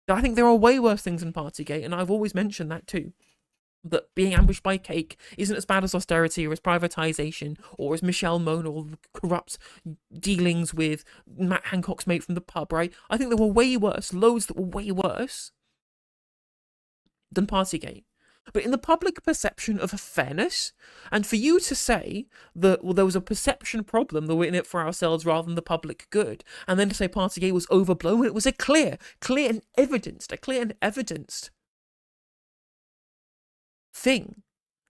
Speaker 2: I think there are way worse things than Partygate, and I've always mentioned that too. That being ambushed by cake isn't as bad as austerity or as privatisation or as Michelle Mone or corrupt dealings with Matt Hancock's mate from the pub, right? I think there were way worse, loads that were way worse than Partygate. But in the public perception of fairness, and for you to say that, well, there was a perception problem, that we're in it for ourselves rather than the public good, and then to say Partygate was overblown when it was a clear and evidenced thing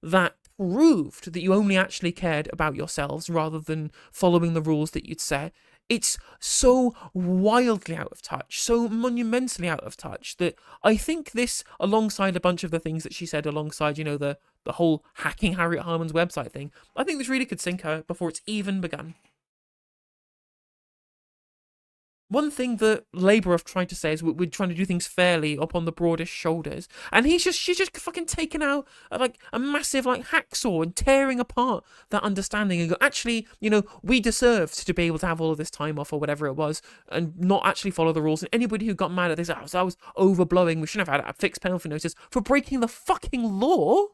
Speaker 2: that proved that you only actually cared about yourselves rather than following the rules that you'd set. It's so wildly out of touch, so monumentally out of touch, that I think this, alongside a bunch of the things that she said, alongside, the whole hacking Harriet Harman's website thing, I think this really could sink her before it's even begun. One thing that Labour have tried to say is we're trying to do things fairly upon the broadest shoulders, and she's just fucking taken out like a massive hacksaw and tearing apart that understanding and go, actually, we deserved to be able to have all of this time off or whatever it was, and not actually follow the rules. And anybody who got mad at this, I was overblowing, we shouldn't have had a fixed penalty notice for breaking the fucking law.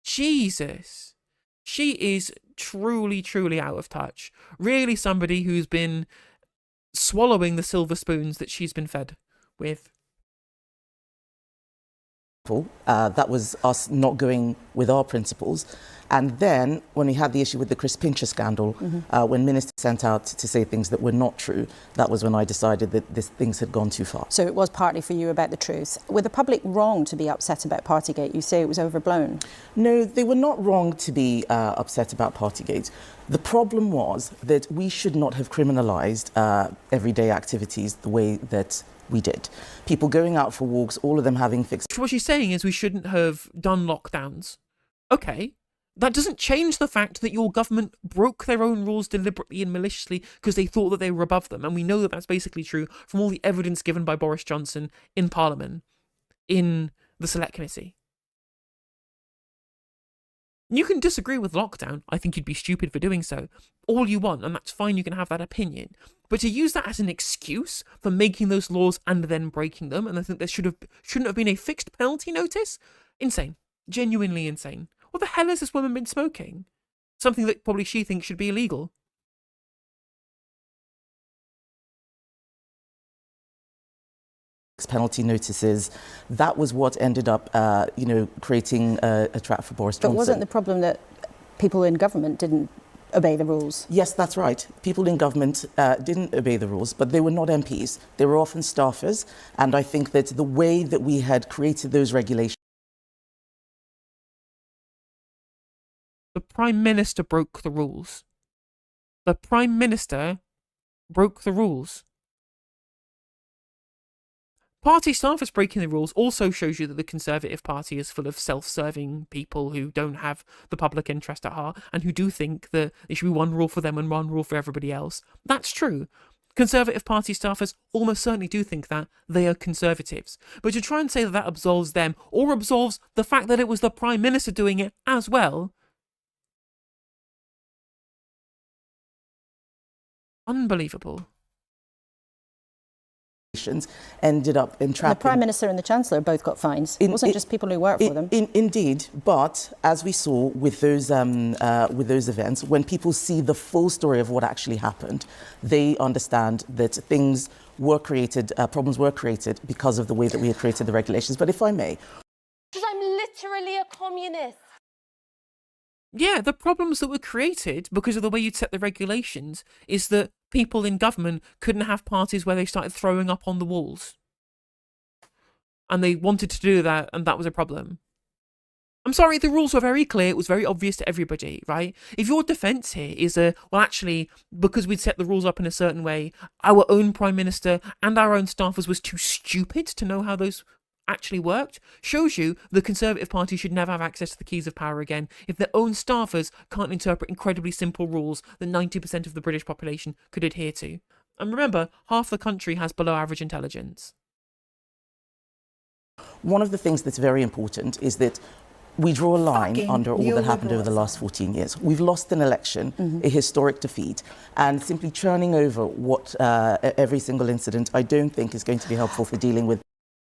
Speaker 2: Jesus, she is truly out of touch. Really, somebody who's been swallowing the silver spoons that she's been fed with.
Speaker 6: That was us not going with our principles. And then when we had the issue with the Chris Pincher scandal, when ministers sent out to say things that were not true, that was when I decided that things had gone too far.
Speaker 1: So it was partly for you about the truth. Were the public wrong to be upset about Partygate? You say it was overblown.
Speaker 6: No, they were not wrong to be upset about Partygate. The problem was that we should not have criminalised everyday activities the way that we did. People going out for walks, all of them having fixed...
Speaker 2: What she's saying is we shouldn't have done lockdowns. Okay, that doesn't change the fact that your government broke their own rules deliberately and maliciously because they thought that they were above them. And we know that that's basically true from all the evidence given by Boris Johnson in Parliament, in the Select Committee. You can disagree with lockdown. I think you'd be stupid for doing so. All you want, and that's fine, you can have that opinion. But to use that as an excuse for making those laws and then breaking them, and I think there shouldn't have been a fixed penalty notice? Insane. Genuinely insane. What the hell has this woman been smoking? Something that probably she thinks should be illegal.
Speaker 6: Penalty notices, that was what ended up, creating a trap for Boris Johnson.
Speaker 1: But wasn't the problem that people in government didn't obey the rules?
Speaker 6: Yes, that's right. People in government didn't obey the rules, but they were not MPs. They were often staffers, and I think that the way that we had created those regulations...
Speaker 2: The Prime Minister broke the rules. The Prime Minister broke the rules. Party staffers breaking the rules also shows you that the Conservative Party is full of self-serving people who don't have the public interest at heart and who do think that there should be one rule for them and one rule for everybody else. That's true. Conservative Party staffers almost certainly do think that. They are Conservatives. But to try and say that that absolves them or absolves the fact that it was the Prime Minister doing it as well... Unbelievable.
Speaker 6: Ended up entrapping...
Speaker 1: The Prime Minister and the Chancellor both got fines. It wasn't just people who work for them.
Speaker 6: Indeed, but as we saw with those events, when people see the full story of what actually happened, they understand that things were created, problems were created because of the way that we had created the regulations. But if I may...
Speaker 5: Because I'm literally a communist.
Speaker 2: Yeah, the problems that were created because of the way you'd set the regulations is that people in government couldn't have parties where they started throwing up on the walls. And they wanted to do that, and that was a problem. I'm sorry, the rules were very clear, it was very obvious to everybody, right? If your defence here is well actually, because we'd set the rules up in a certain way, our own Prime Minister and our own staffers was too stupid to know how those actually worked, shows you the Conservative Party should never have access to the keys of power again if their own staffers can't interpret incredibly simple rules that 90% of the British population could adhere to. And remember, half the country has below average intelligence.
Speaker 6: One of the things that's very important is that we draw a line under all that happened over the last 14 years. We've lost an election, a historic defeat, and simply churning over every single incident I don't think is going to be helpful for dealing with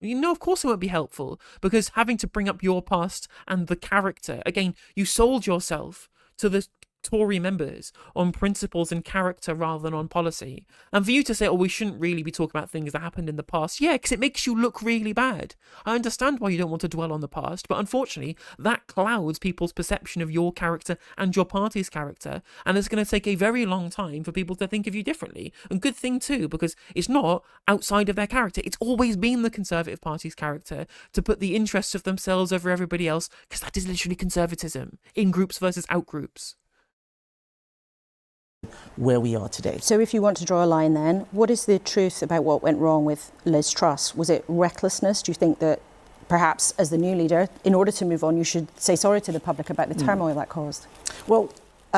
Speaker 2: You know, of course it won't be helpful, because having to bring up your past and the character, again, you sold yourself to the Tory members on principles and character rather than on policy. And for you to say, oh, we shouldn't really be talking about things that happened in the past, yeah, because it makes you look really bad. I understand why you don't want to dwell on the past, but unfortunately, that clouds people's perception of your character and your party's character, and it's going to take a very long time for people to think of you differently. And good thing too, because it's not outside of their character. It's always been the Conservative Party's character to put the interests of themselves over everybody else, because that is literally conservatism, in groups versus out groups.
Speaker 6: Where we are today.
Speaker 1: So if you want to draw a line then, what is the truth about what went wrong with Liz Truss? Was it recklessness? Do you think that perhaps as the new leader, in order to move on, you should say sorry to the public about the turmoil that caused?
Speaker 6: Well,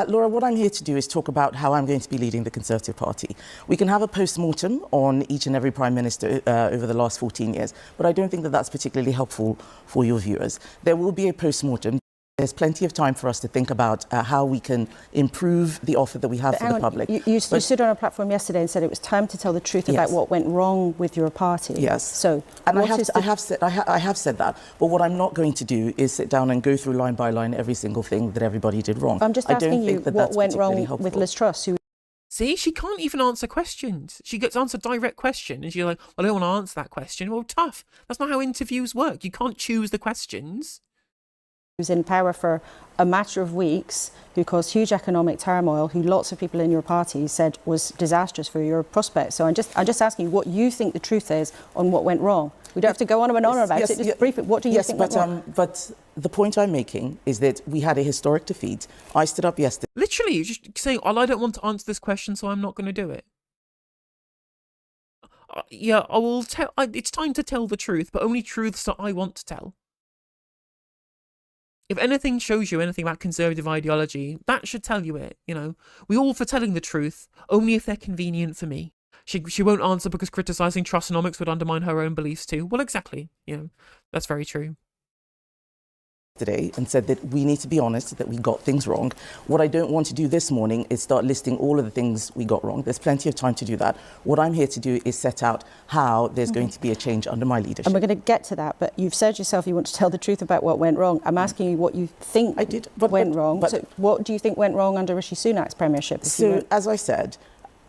Speaker 6: Laura, what I'm here to do is talk about how I'm going to be leading the Conservative Party. We can have a post-mortem on each and every Prime Minister over the last 14 years, but I don't think that that's particularly helpful for your viewers. There will be a post-mortem. There's plenty of time for us to think about how we can improve the offer that we have for the public.
Speaker 1: You stood on a platform yesterday and said it was time to tell the truth about what went wrong with your party.
Speaker 6: Yes.
Speaker 1: So,
Speaker 6: and I have said that. But what I'm not going to do is sit down and go through line by line every single thing that everybody did wrong.
Speaker 1: I'm just asking you what went wrong with Liz Truss.
Speaker 2: See, she can't even answer questions. She gets answered direct question, and she's like, well, I don't want to answer that question. Well, tough. That's not how interviews work. You can't choose the questions.
Speaker 1: Who's in power for a matter of weeks, who caused huge economic turmoil, who lots of people in your party said was disastrous for your prospects. So I'm just asking you what you think the truth is on what went wrong. We don't have to go on and on about it. Just brief it. What do you think went wrong?
Speaker 6: But the point I'm making is that we had a historic defeat. I stood up yesterday.
Speaker 2: Literally, you're just saying, well, I don't want to answer this question, so I'm not going to do it. Yeah, I will tell. It's time to tell the truth, but only truths that I want to tell. If anything shows you anything about conservative ideology, that should tell you it, you know. We all for telling the truth, only if they're convenient for me. She won't answer because criticising Trussonomics would undermine her own beliefs too. Well, exactly, you know, that's very true.
Speaker 6: Today and said that we need to be honest, that we got things wrong. What I don't want to do this morning is start listing all of the things we got wrong. There's plenty of time to do that. What I'm here to do is set out how there's going to be a change under my leadership.
Speaker 1: And we're going to get to that, but you've said yourself you want to tell the truth about what went wrong. I'm asking you what you think went wrong. So what do you think went wrong under Rishi Sunak's premiership?
Speaker 6: So, as I said,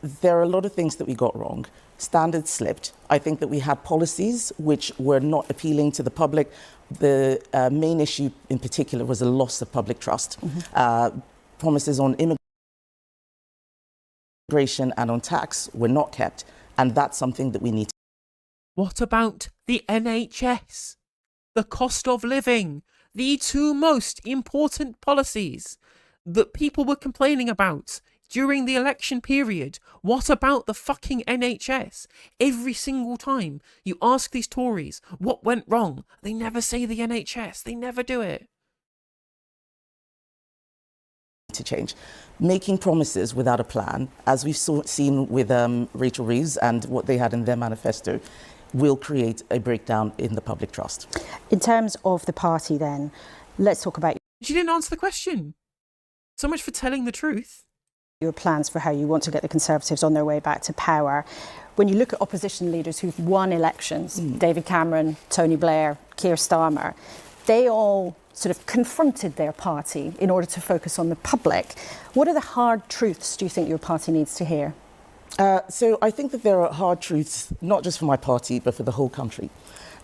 Speaker 6: there are a lot of things that we got wrong. Standards slipped. I think that we had policies which were not appealing to the public. The main issue in particular was a loss of public trust. Promises on immigration and on tax were not kept, and that's something that we need to.
Speaker 2: What about the NHS? The cost of living? The two most important policies that people were complaining about during the election period. What about the fucking NHS? Every single time you ask these Tories what went wrong, they never say the NHS. They never do it.
Speaker 6: To change. Making promises without a plan, as we've seen with Rachel Reeves and what they had in their manifesto, will create a breakdown in the public trust.
Speaker 1: In terms of the party then, let's talk about...
Speaker 2: She didn't answer the question. So much for telling the truth.
Speaker 1: Your plans for how you want to get the Conservatives on their way back to power. When you look at opposition leaders who've won elections, David Cameron, Tony Blair, Keir Starmer, they all sort of confronted their party in order to focus on the public. What are the hard truths do you think your party needs to hear?
Speaker 6: So I think that there are hard truths, not just for my party, but for the whole country.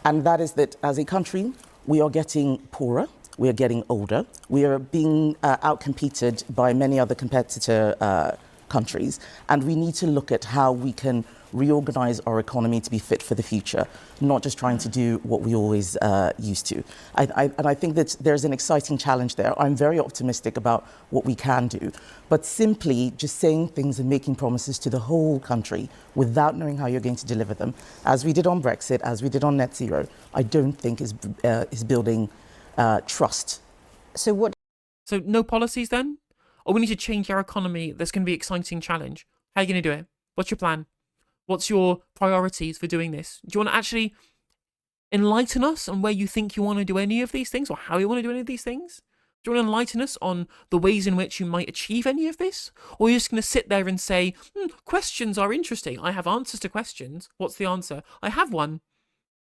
Speaker 6: And that is that as a country, we are getting poorer. We are getting older. We are being outcompeted by many other competitor countries. And we need to look at how we can reorganize our economy to be fit for the future, not just trying to do what we always used to. And I think that there's an exciting challenge there. I'm very optimistic about what we can do. But simply just saying things and making promises to the whole country without knowing how you're going to deliver them, as we did on Brexit, as we did on net zero, I don't think is building trust.
Speaker 2: So no policies then? Or we need to change our economy. There's going to be an exciting challenge. How are you going to do it? What's your plan? What's your priorities for doing this? Do you want to actually enlighten us on where you think you want to do any of these things, or how you want to do any of these things? Do you want to enlighten us on the ways in which you might achieve any of this? Or are you just going to sit there and say, questions are interesting. I have answers to questions. What's the answer? I have one.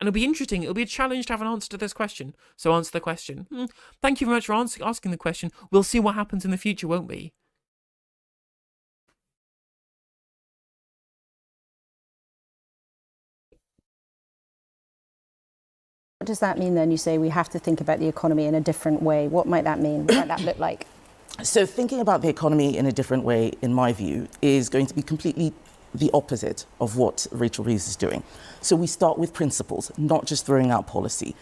Speaker 2: And it'll be interesting. It'll be a challenge to have an answer to this question. So answer the question. Thank you very much for asking the question. We'll see what happens in the future, won't we?
Speaker 1: What does that mean then? You say we have to think about the economy in a different way. What might that mean? What might that look like?
Speaker 6: So thinking about the economy in a different way, in my view, is going to be completely the opposite of what Rachel Reeves is doing. So we start with principles, not just throwing out policy.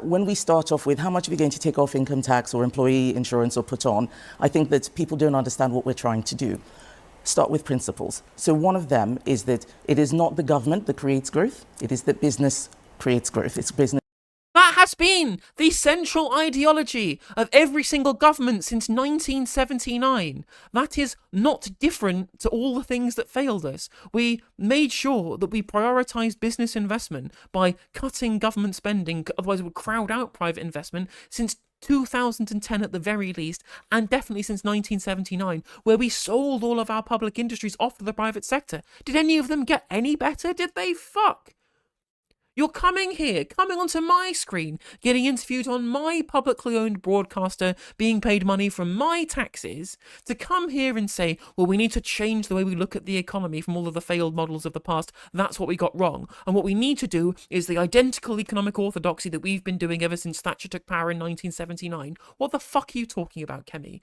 Speaker 6: When we start off with how much are we going to take off income tax or employee insurance or put on, I think that people don't understand what we're trying to do. Start with principles. So one of them is that it is not the government that creates growth, it is that business creates growth. It's business.
Speaker 2: That has been the central ideology of every single government since 1979. That is not different to all the things that failed us. We made sure that we prioritised business investment by cutting government spending, otherwise it would crowd out private investment, since 2010 at the very least, and definitely since 1979, where we sold all of our public industries off to the private sector. Did any of them get any better? Did they? Fuck. You're coming here, coming onto my screen, getting interviewed on my publicly owned broadcaster, being paid money from my taxes, to come here and say, well, we need to change the way we look at the economy from all of the failed models of the past. That's what we got wrong. And what we need to do is the identical economic orthodoxy that we've been doing ever since Thatcher took power in 1979. What the fuck are you talking about, Kemi?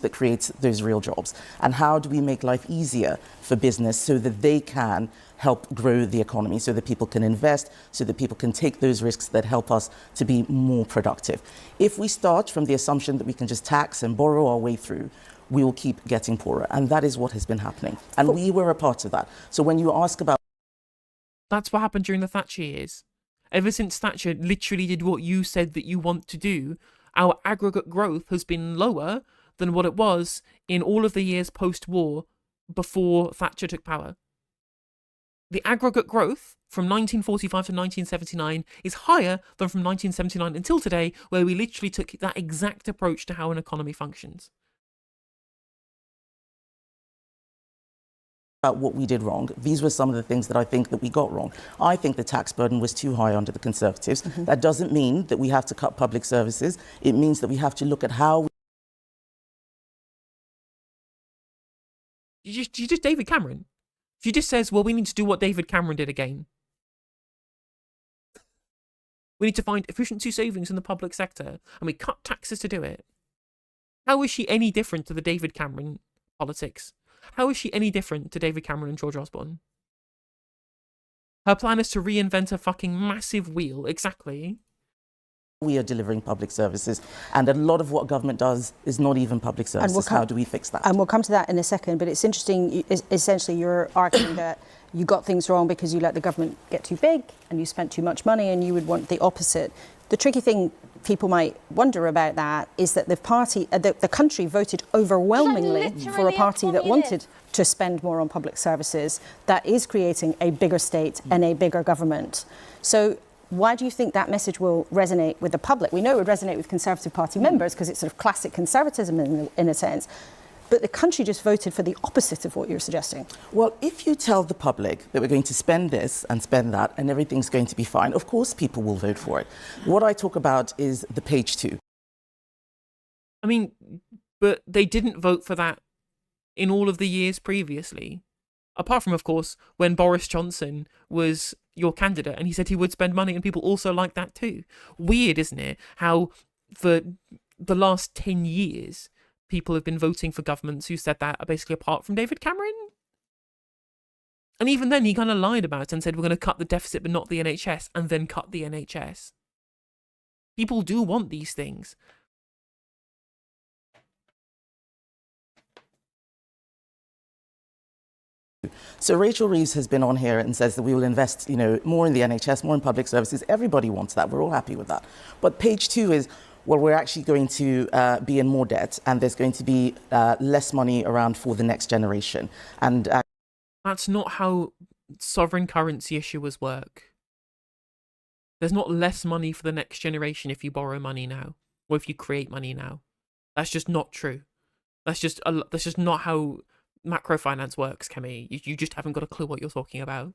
Speaker 6: That creates those real jobs, and how do we make life easier for business so that they can help grow the economy, so that people can invest, so that people can take those risks that help us to be more productive. If we start from the assumption that we can just tax and borrow our way through, we will keep getting poorer, and that is what has been happening, and we were a part of that. So when you ask about,
Speaker 2: that's what happened during the Thatcher years. Ever since Thatcher literally did what you said that you want to do, our aggregate growth has been lower than what it was in all of the years post-war before Thatcher took power. The aggregate growth from 1945 to 1979 is higher than from 1979 until today, where we literally took that exact approach to how an economy functions.
Speaker 6: About what we did wrong, these were some of the things that I think that we got wrong. I think the tax burden was too high under the Conservatives. That doesn't mean that we have to cut public services. It means that we have to look at how
Speaker 2: You just David Cameron. She just says, well, we need to do what David Cameron did again. We need to find efficiency savings in the public sector, and we cut taxes to do it. How is she any different to the David Cameron politics? How is she any different to David Cameron and George Osborne? Her plan is to reinvent a fucking massive wheel, exactly.
Speaker 6: we are delivering public services, and a lot of what government does is not even public services. How do we fix that?
Speaker 1: And we'll come to that in a second, but it's interesting, essentially you're arguing that you got things wrong because you let the government get too big and you spent too much money, and you would want the opposite. The tricky thing people might wonder about that is that the party, the country voted overwhelmingly for a party that wanted to spend more on public services, that is creating a bigger state and a bigger government. So why do you think that message will resonate with the public? We know it would resonate with Conservative Party members because it's sort of classic conservatism in a sense. But the country just voted for the opposite of what you're suggesting.
Speaker 6: Well, if you tell the public that we're going to spend this and spend that and everything's going to be fine, of course people will vote for it. What I talk about is the page 2.
Speaker 2: I mean, but they didn't vote for that in all of the years previously. Apart from, of course, when Boris Johnson was your candidate and he said he would spend money, and people also liked that too. Weird, isn't it? How for the last 10 years, people have been voting for governments who said that, basically apart from David Cameron. And even then, he kind of lied about it and said, we're going to cut the deficit but not the NHS, and then cut the NHS. People do want these things.
Speaker 6: So Rachel Reeves has been on here and says that we will invest, more in the NHS, more in public services. Everybody wants that. We're all happy with that. But page 2 is, well, we're actually going to be in more debt, and there's going to be less money around for the next generation. And
Speaker 2: that's not how sovereign currency issuers work. There's not less money for the next generation if you borrow money now, or if you create money now. That's just not true. That's just not how macrofinance works, Kemi. You just haven't got a clue what you're talking about.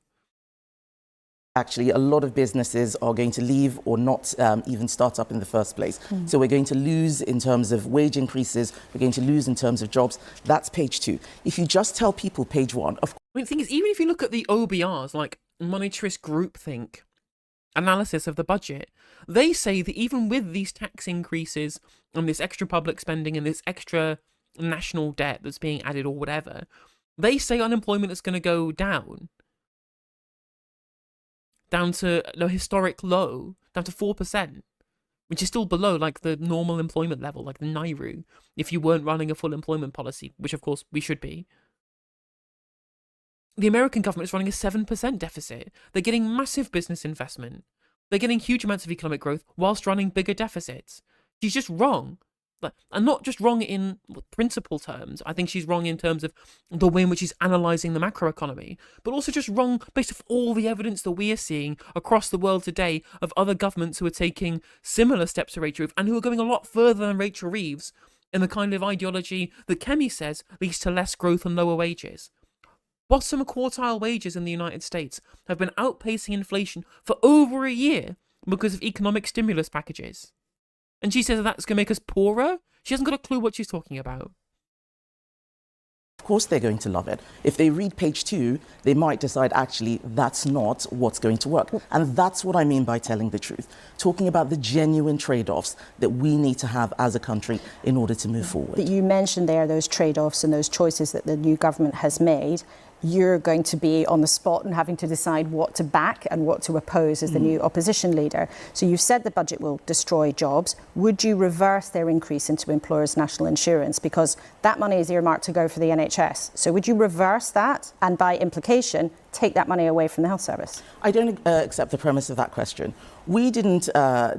Speaker 6: Actually, a lot of businesses are going to leave or not even start up in the first place. So we're going to lose in terms of wage increases, we're going to lose in terms of jobs. That's page 2. If you just tell people page 1, of
Speaker 2: I mean, the thing is, even if you look at the OBRs, like monetarist groupthink analysis of the budget, they say that even with these tax increases and this extra public spending and this extra national debt that's being added or whatever, they say unemployment is going to go down to a historic low, down to 4%, which is still below like the normal employment level, like the NAIRU, if you weren't running a full employment policy, which of course we should be. The American government is running a 7% deficit. They're getting massive business investment. They're getting huge amounts of economic growth whilst running bigger deficits. She's just wrong. And not just wrong in principle terms. I think she's wrong in terms of the way in which she's analysing the macroeconomy, but also just wrong based off all the evidence that we are seeing across the world today of other governments who are taking similar steps to Rachel Reeves and who are going a lot further than Rachel Reeves in the kind of ideology that Kemi says leads to less growth and lower wages. Bottom quartile wages in the United States have been outpacing inflation for over a year because of economic stimulus packages. And she says that's going to make us poorer? She hasn't got a clue what she's talking about.
Speaker 6: Of course they're going to love it. If they read page 2, they might decide, actually, that's not what's going to work. And that's what I mean by telling the truth. Talking about the genuine trade-offs that we need to have as a country in order to move forward.
Speaker 1: But you mentioned there those trade-offs and those choices that the new government has made. You're going to be on the spot and having to decide what to back and what to oppose as the new opposition leader. So you've said the budget will destroy jobs. Would you reverse their increase into employers' national insurance? Because that money is earmarked to go for the NHS. So would you reverse that and, by implication, take that money away from the health service?
Speaker 6: I don't accept the premise of that question. We didn't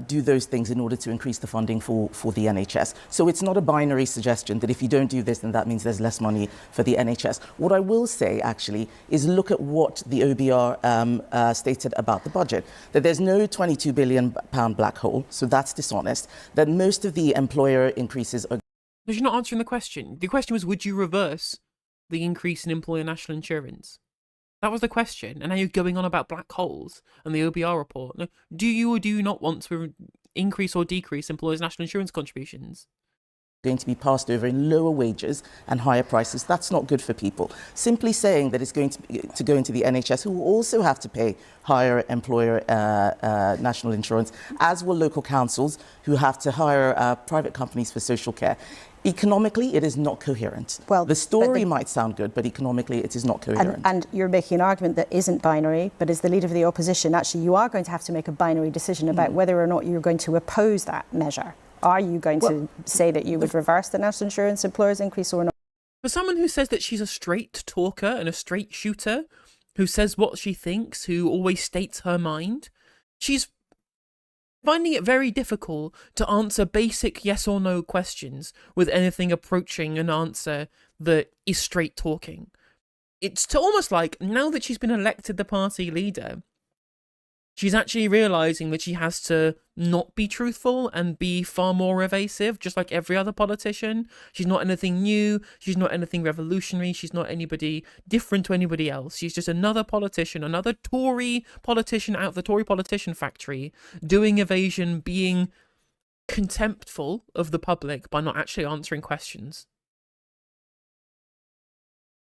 Speaker 6: do those things in order to increase the funding for the NHS. So it's not a binary suggestion that if you don't do this, then that means there's less money for the NHS. What I will say, actually, is look at what the OBR stated about the budget. That there's no £22 billion black hole, so that's dishonest. That most of the employer increases are...
Speaker 2: No, you're not answering the question. The question was, would you reverse the increase in employer national insurance? That was the question, and now you're going on about black holes and the OBR report. No, do you or do you not want to increase or decrease employers' national insurance contributions?
Speaker 6: Going to be passed over in lower wages and higher prices. That's not good for people. Simply saying that it's going to go into the NHS, who will also have to pay higher employer national insurance, as will local councils who have to hire private companies for social care. Economically, it is not coherent. Well, the story might sound good, but economically, it is not coherent.
Speaker 1: And you're making an argument that isn't binary, but as the leader of the opposition, actually, you are going to have to make a binary decision about whether or not you're going to oppose that measure. Are you going to say that you would reverse the national insurance employers increase or not?
Speaker 2: For someone who says that she's a straight talker and a straight shooter, who says what she thinks, who always states her mind, she's finding it very difficult to answer basic yes or no questions with anything approaching an answer that is straight talking. It's almost like, now that she's been elected the party leader, she's actually realising that she has to not be truthful and be far more evasive, just like every other politician. She's not anything new, she's not anything revolutionary, she's not anybody different to anybody else. She's just another politician, another Tory politician out of the Tory politician factory, doing evasion, being contemptful of the public by not actually answering questions.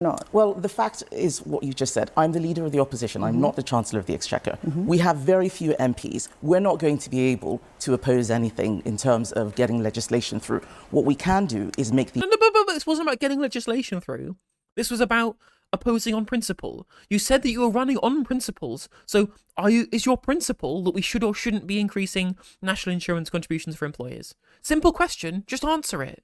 Speaker 1: Not.
Speaker 6: Well, the fact is what you just said. I'm the leader of the opposition. I'm not the Chancellor of the Exchequer. We have very few MPs. We're not going to be able to oppose anything in terms of getting legislation through. What we can do is make the...
Speaker 2: No, but this wasn't about getting legislation through. This was about opposing on principle. You said that you were running on principles. So is your principle that we should or shouldn't be increasing national insurance contributions for employers? Simple question. Just answer it.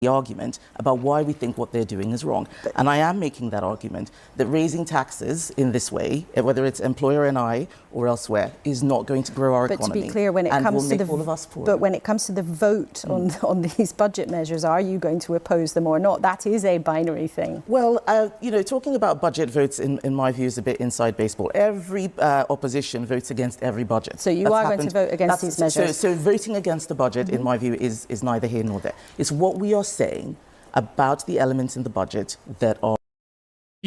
Speaker 6: The argument about why we think what they're doing is wrong. And I am making that argument that raising taxes in this way, whether it's employer NI or elsewhere, is not going to grow our economy.
Speaker 1: But to be clear, when it comes to the vote on these budget measures, are you going to oppose them or not? That is a binary thing.
Speaker 6: Well, talking about budget votes, in my view, is a bit inside baseball. Every opposition votes against every budget.
Speaker 1: So you are going to vote against these measures?
Speaker 6: So voting against the budget, in my view, is neither here nor there. It's what we are saying about the elements in the budget that are...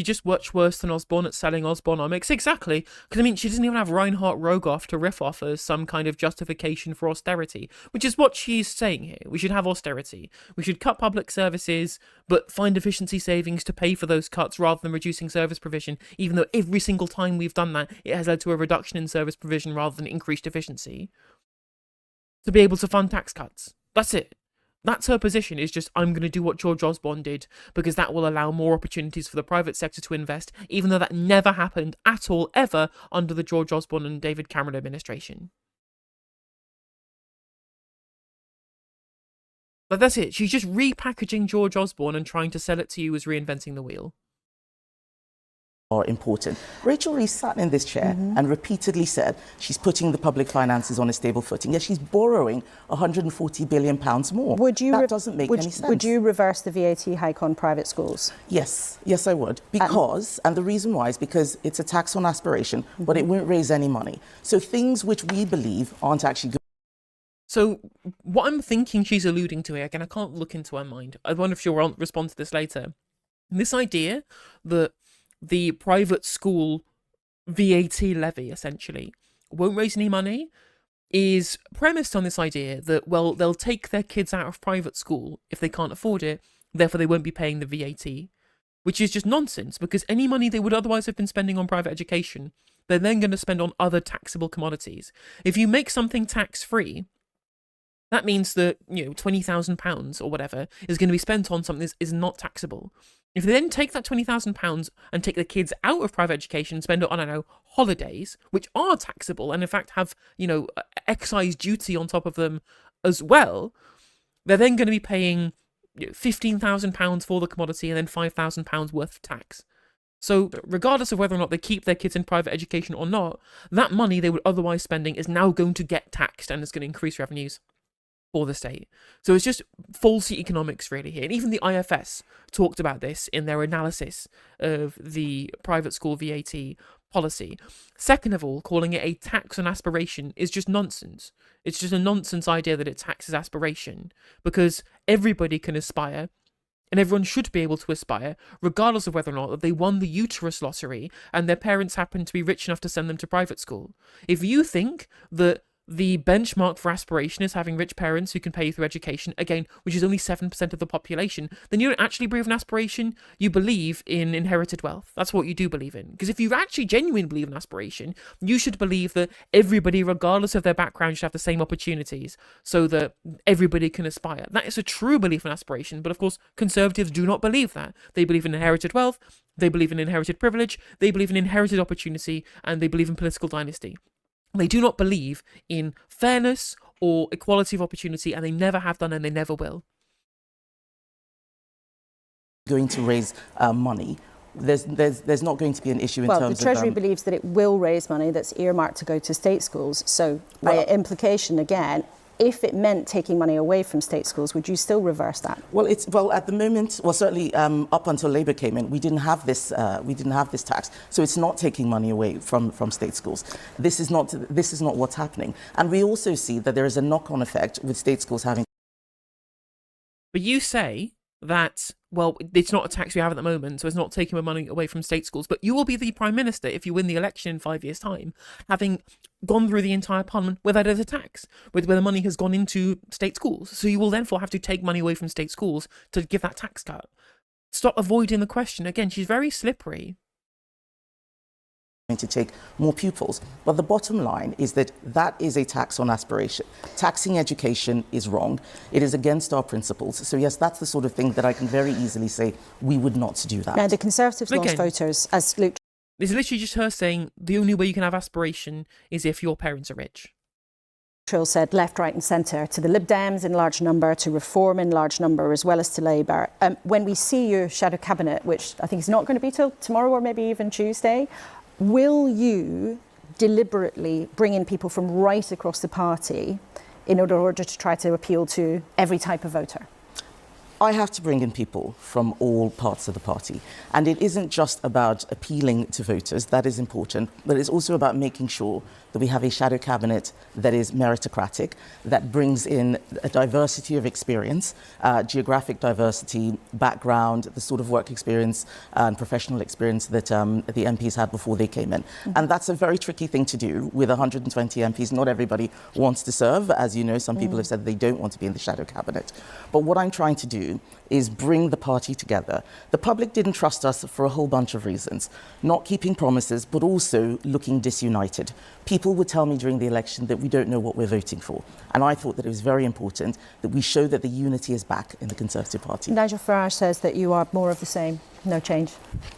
Speaker 2: She's just much worse than Osborne at selling Osborneomics. Exactly. Because, I mean, she doesn't even have Reinhard Rogoff to riff off as some kind of justification for austerity, which is what she's saying here. We should have austerity. We should cut public services, but find efficiency savings to pay for those cuts rather than reducing service provision, even though every single time we've done that, it has led to a reduction in service provision rather than increased efficiency. To be able to fund tax cuts. That's it. That's her position, is just, I'm going to do what George Osborne did, because that will allow more opportunities for the private sector to invest, even though that never happened at all, ever, under the George Osborne and David Cameron administration. But that's it. She's just repackaging George Osborne and trying to sell it to you as reinventing the wheel.
Speaker 6: Are important. Rachel Reeves sat in this chair and repeatedly said she's putting the public finances on a stable footing. Yet she's borrowing £140 billion more. That doesn't make any sense.
Speaker 1: Would you reverse the VAT hike on private schools?
Speaker 6: Yes, I would. Because, and the reason why is because it's a tax on aspiration, but it won't raise any money. So things which we believe aren't actually good.
Speaker 2: So what I'm thinking she's alluding to here, again, I can't look into her mind. I wonder if she'll respond to this later. This idea that the private school VAT levy, essentially, won't raise any money, is premised on this idea that, well, they'll take their kids out of private school if they can't afford it, therefore they won't be paying the VAT, which is just nonsense, because any money they would otherwise have been spending on private education, they're then going to spend on other taxable commodities. If you make something tax-free, that means that, £20,000 or whatever is going to be spent on something that is not taxable. If they then take that £20,000 and take the kids out of private education and spend it on, I don't know, holidays, which are taxable and in fact have, excise duty on top of them as well, they're then going to be paying £15,000 for the commodity and then £5,000 worth of tax. So regardless of whether or not they keep their kids in private education or not, that money they would otherwise spending is now going to get taxed and it's going to increase revenues for the state. So it's just faulty economics really here. And even the IFS talked about this in their analysis of the private school VAT policy. Second of all, calling it a tax on aspiration is just nonsense. It's just a nonsense idea that it taxes aspiration, because everybody can aspire and everyone should be able to aspire, regardless of whether or not they won the uterus lottery and their parents happen to be rich enough to send them to private school. If you think that the benchmark for aspiration is having rich parents who can pay you through education, again, which is only 7% of the population, then you don't actually believe in aspiration, you believe in inherited wealth. That's what you do believe in. Because if you actually genuinely believe in aspiration, you should believe that everybody, regardless of their background, should have the same opportunities so that everybody can aspire. That is a true belief in aspiration, but of course, conservatives do not believe that. They believe in inherited wealth, they believe in inherited privilege, they believe in inherited opportunity, and they believe in political dynasty. They do not believe in fairness or equality of opportunity, and they never have done and they never will.
Speaker 6: Going to raise money. There's not going to be an issue in terms of...
Speaker 1: Well, the Treasury believes that it will raise money that's earmarked to go to state schools. So by implication, again, if it meant taking money away from state schools, would you still reverse that? Well,
Speaker 6: at the moment, certainly up until Labour came in, we didn't have this tax, so it's not taking money away from state schools. This is not what's happening, and we also see that there is a knock-on effect with state schools having.
Speaker 2: But you say that, well, it's not a tax we have at the moment, so it's not taking money away from state schools, but you will be the Prime Minister if you win the election in 5 years' time, having gone through the entire Parliament where that is a tax, where the money has gone into state schools. So you will therefore have to take money away from state schools to give that tax cut. Stop avoiding the question. Again, she's very slippery.
Speaker 6: To take more pupils, but the bottom line is that is a tax on aspiration. Taxing education is wrong. It is against our principles. So yes, that's the sort of thing that I can very easily say we would not do that.
Speaker 1: Now, the Conservatives lost voters, as Luke...
Speaker 2: It's literally just her saying the only way you can have aspiration is if your parents are rich.
Speaker 1: Trill said left, right and centre, to the Lib Dems in large number, to Reform in large number, as well as to Labour. When we see your shadow cabinet, which I think is not going to be till tomorrow or maybe even Tuesday, will you deliberately bring in people from right across the party in order to try to appeal to every type of voter?
Speaker 6: I have to bring in people from all parts of the party. And it isn't just about appealing to voters, that is important, but it's also about making sure that we have a shadow cabinet that is meritocratic, that brings in a diversity of experience, geographic diversity, background, the sort of work experience and professional experience that the MPs had before they came in. And that's a very tricky thing to do with 120 MPs. Not everybody wants to serve. As you know, some people have said they don't want to be in the shadow cabinet. But what I'm trying to do is bring the party together. The public didn't trust us for a whole bunch of reasons. Not keeping promises, but also looking disunited. People would tell me during the election that we don't know what we're voting for. And I thought that it was very important that we show that the unity is back in the Conservative Party.
Speaker 1: Nigel Farage says that you are more of the same, no change.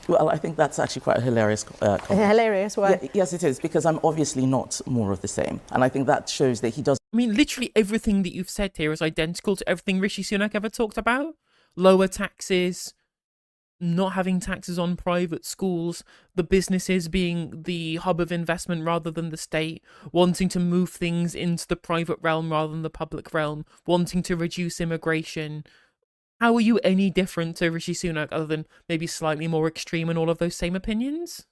Speaker 6: Well, I think that's actually quite a hilarious comment.
Speaker 1: Hilarious, why?
Speaker 6: Yeah, yes, it is, because I'm obviously not more of the same. And I think that shows that he does.
Speaker 2: I mean, literally everything that you've said here is identical to everything Rishi Sunak ever talked about. Lower taxes, not having taxes on private schools, the businesses being the hub of investment rather than the state, wanting to move things into the private realm rather than the public realm, wanting to reduce immigration. How are you any different to Rishi Sunak other than maybe slightly more extreme in all of those same opinions?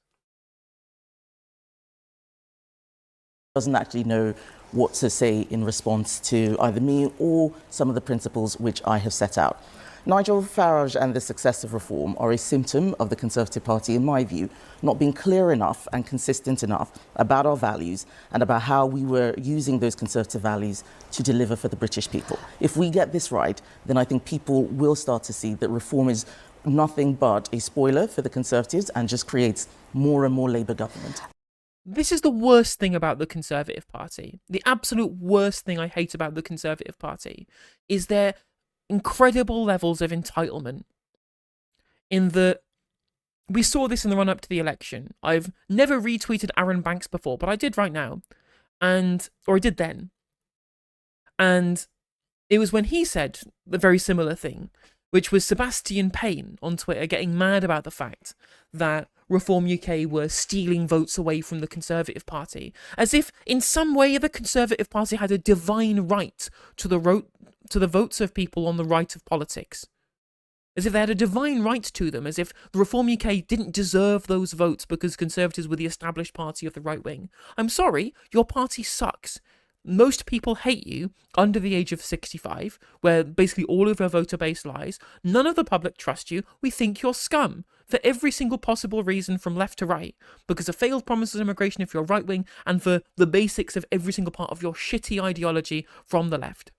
Speaker 6: Doesn't actually know what to say in response to either me or some of the principles which I have set out. Nigel Farage and the success of reform are a symptom of the Conservative Party, in my view, not being clear enough and consistent enough about our values and about how we were using those Conservative values to deliver for the British people. If we get this right, then I think people will start to see that reform is nothing but a spoiler for the Conservatives and just creates more and more Labour government.
Speaker 2: This is the worst thing about the Conservative Party. The absolute worst thing I hate about the Conservative Party is their incredible levels of entitlement. We saw this in the run-up to the election. I've never retweeted Aaron Banks before, but I did right now. Or I did then. And it was when he said the very similar thing, which was Sebastian Payne on Twitter getting mad about the fact that Reform UK were stealing votes away from the Conservative Party, as if in some way the Conservative Party had a divine right to the votes of people on the right of politics. As if they had a divine right to them, as if the Reform UK didn't deserve those votes because Conservatives were the established party of the right wing. I'm sorry, your party sucks. Most people hate you under the age of 65, where basically all of your voter base lies. None of the public trust you. We think you're scum for every single possible reason from left to right, because of failed promises of immigration if you're right wing, and for the basics of every single part of your shitty ideology from the left.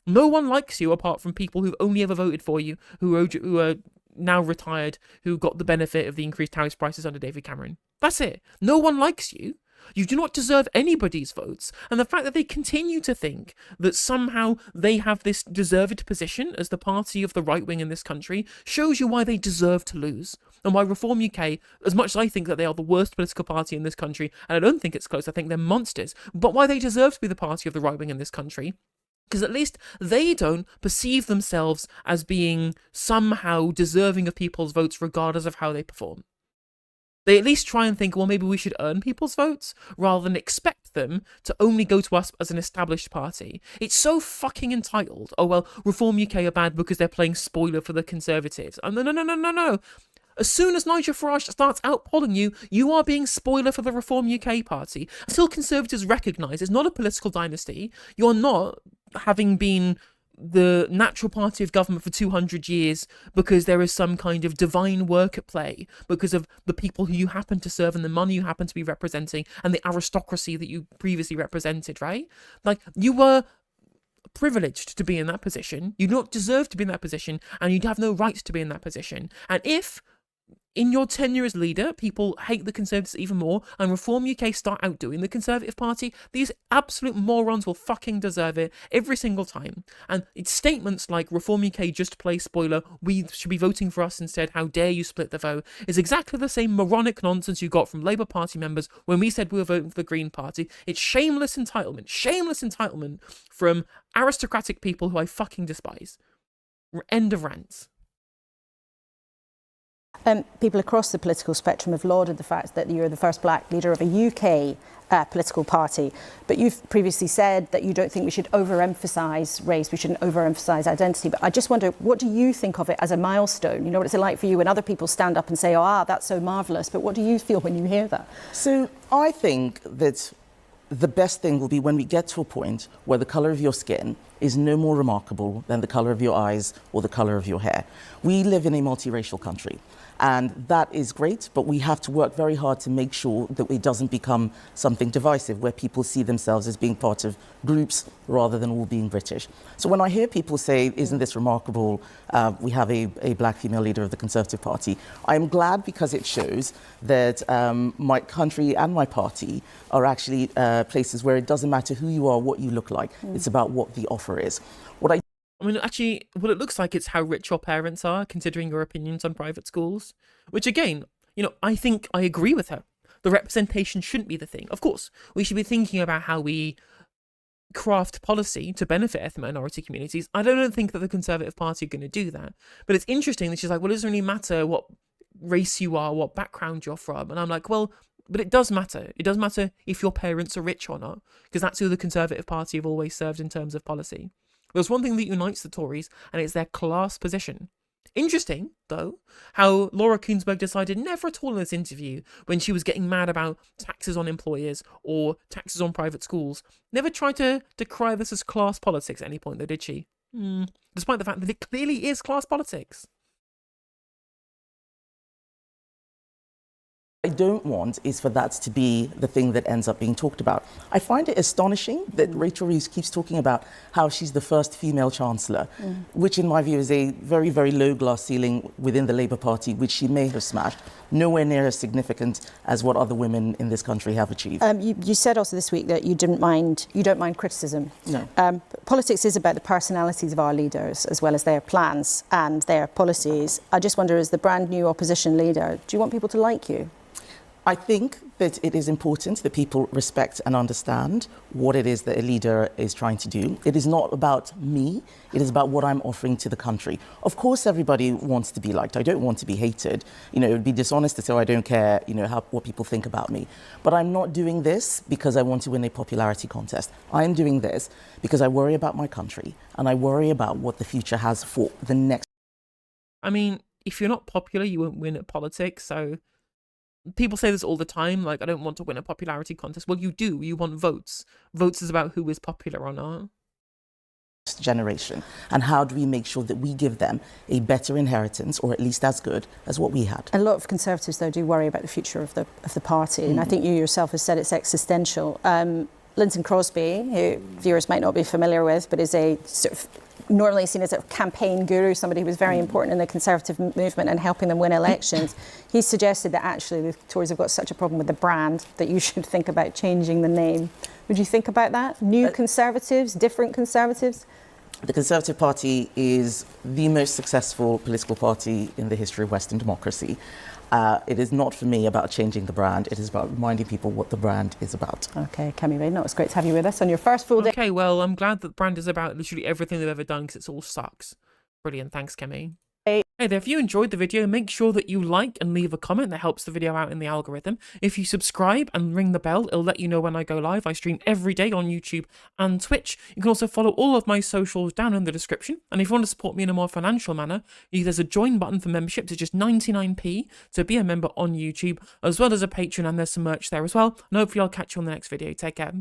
Speaker 2: No one likes you apart from people who've only ever voted for you, who are now retired, who got the benefit of the increased house prices under David Cameron. That's it. No one likes you. You do not deserve anybody's votes, and the fact that they continue to think that somehow they have this deserved position as the party of the right wing in this country shows you why they deserve to lose, and why Reform UK, as much as I think that they are the worst political party in this country, and I don't think it's close, I think they're monsters, but why they deserve to be the party of the right wing in this country, because at least they don't perceive themselves as being somehow deserving of people's votes regardless of how they perform. They at least try and think, well, maybe we should earn people's votes rather than expect them to only go to us as an established party. It's so fucking entitled. Oh, well, Reform UK are bad because they're playing spoiler for the Conservatives. No. As soon as Nigel Farage starts outpolling you, you are being spoiler for the Reform UK party. Until Conservatives recognise it's not a political dynasty, you're not having been the natural party of government for 200 years because there is some kind of divine work at play because of the people who you happen to serve and the money you happen to be representing and the aristocracy that you previously represented, right? Like, you were privileged to be in that position. You don't deserve to be in that position, and you'd have no right to be in that position. And if in your tenure as leader, people hate the Conservatives even more, and Reform UK start outdoing the Conservative Party, these absolute morons will fucking deserve it every single time. And it's statements like, Reform UK just play spoiler, we should be voting for us instead, how dare you split the vote, is exactly the same moronic nonsense you got from Labour Party members when we said we were voting for the Green Party. It's shameless entitlement from aristocratic people who I fucking despise. End of rants.
Speaker 1: People across the political spectrum have lauded the fact that you're the first black leader of a UK political party. But you've previously said that you don't think we should overemphasise race, we shouldn't overemphasise identity. But I just wonder, what do you think of it as a milestone? You know what it's like for you when other people stand up and say, oh, that's so marvellous. But what do you feel when you hear that?
Speaker 6: So I think that the best thing will be when we get to a point where the colour of your skin is no more remarkable than the colour of your eyes or the colour of your hair. We live in a multiracial country, and that is great, but we have to work very hard to make sure that it doesn't become something divisive where people see themselves as being part of groups rather than all being British. So when I hear people say, isn't this remarkable, we have a black female leader of the Conservative Party, I'm glad because it shows that my country and my party are actually places where it doesn't matter who you are, what you look like. It's about what the offer is.
Speaker 2: I mean, actually, what it looks like it's how rich your parents are, considering your opinions on private schools. Which, again, you know, I think I agree with her. The representation shouldn't be the thing. Of course, we should be thinking about how we craft policy to benefit ethnic minority communities. I don't think that the Conservative Party are going to do that. But it's interesting that she's like, well, it doesn't really matter what race you are, what background you're from. And I'm like, well, but it does matter. It does matter if your parents are rich or not, because that's who the Conservative Party have always served in terms of policy. There's one thing that unites the Tories, and it's their class position. Interesting, though, how Laura Kuenssberg decided never at all in this interview, when she was getting mad about taxes on employers or taxes on private schools, never tried to decry this as class politics at any point, though, did she? Despite the fact that it clearly is class politics.
Speaker 6: I don't want is for that to be the thing that ends up being talked about. I find it astonishing that Rachel Reeves keeps talking about how she's the first female chancellor, which in my view is a very, very low glass ceiling within the Labour Party, which she may have smashed, nowhere near as significant as what other women in this country have achieved.
Speaker 1: You said also this week that you don't mind criticism.
Speaker 6: No.
Speaker 1: Politics is about the personalities of our leaders as well as their plans and their policies. I just wonder, as the brand new opposition leader, do you want people to like you?
Speaker 6: I think that it is important that people respect and understand what it is that a leader is trying to do. It is not about me, it is about what I'm offering to the country. Of course, everybody wants to be liked. I don't want to be hated. You know, it would be dishonest to say I don't care, you know, what people think about me. But I'm not doing this because I want to win a popularity contest. I am doing this because I worry about my country and I worry about what the future has for the next.
Speaker 2: I mean, if you're not popular, you won't win at politics, so people say this all the time, like, I don't want to win a popularity contest. Well, you do. You want votes. Votes is about who is popular or not.
Speaker 6: Generation, and how do we make sure that we give them a better inheritance, or at least as good as what we had.
Speaker 1: A lot of Conservatives, though, do worry about the future of the party, and I think you yourself have said it's existential. Linton Crosby, who viewers might not be familiar with, but is a sort of normally seen as a campaign guru, somebody who was very important in the Conservative movement and helping them win elections. He suggested that actually the Tories have got such a problem with the brand that you should think about changing the name. Would you think about that? New Conservatives, different Conservatives?
Speaker 6: The Conservative Party is the most successful political party in the history of Western democracy. It is not for me about changing the brand. It is about reminding people what the brand is about.
Speaker 1: Okay, Kemi Rae, it's great to have you with us on your first full day.
Speaker 2: Okay, well, I'm glad that the brand is about literally everything they've ever done, because it all sucks. Brilliant, thanks, Kemi. Hey there, if you enjoyed the video, make sure that you like and leave a comment. That helps the video out in the algorithm. If you subscribe and ring the bell, it'll let you know when I go live. I stream every day on YouTube and Twitch. You can also follow all of my socials down in the description. And if you want to support me in a more financial manner, there's a join button for memberships. It's just 99p to be a member on YouTube, as well as a Patreon, and there's some merch there as well. And hopefully I'll catch you on the next video. Take care.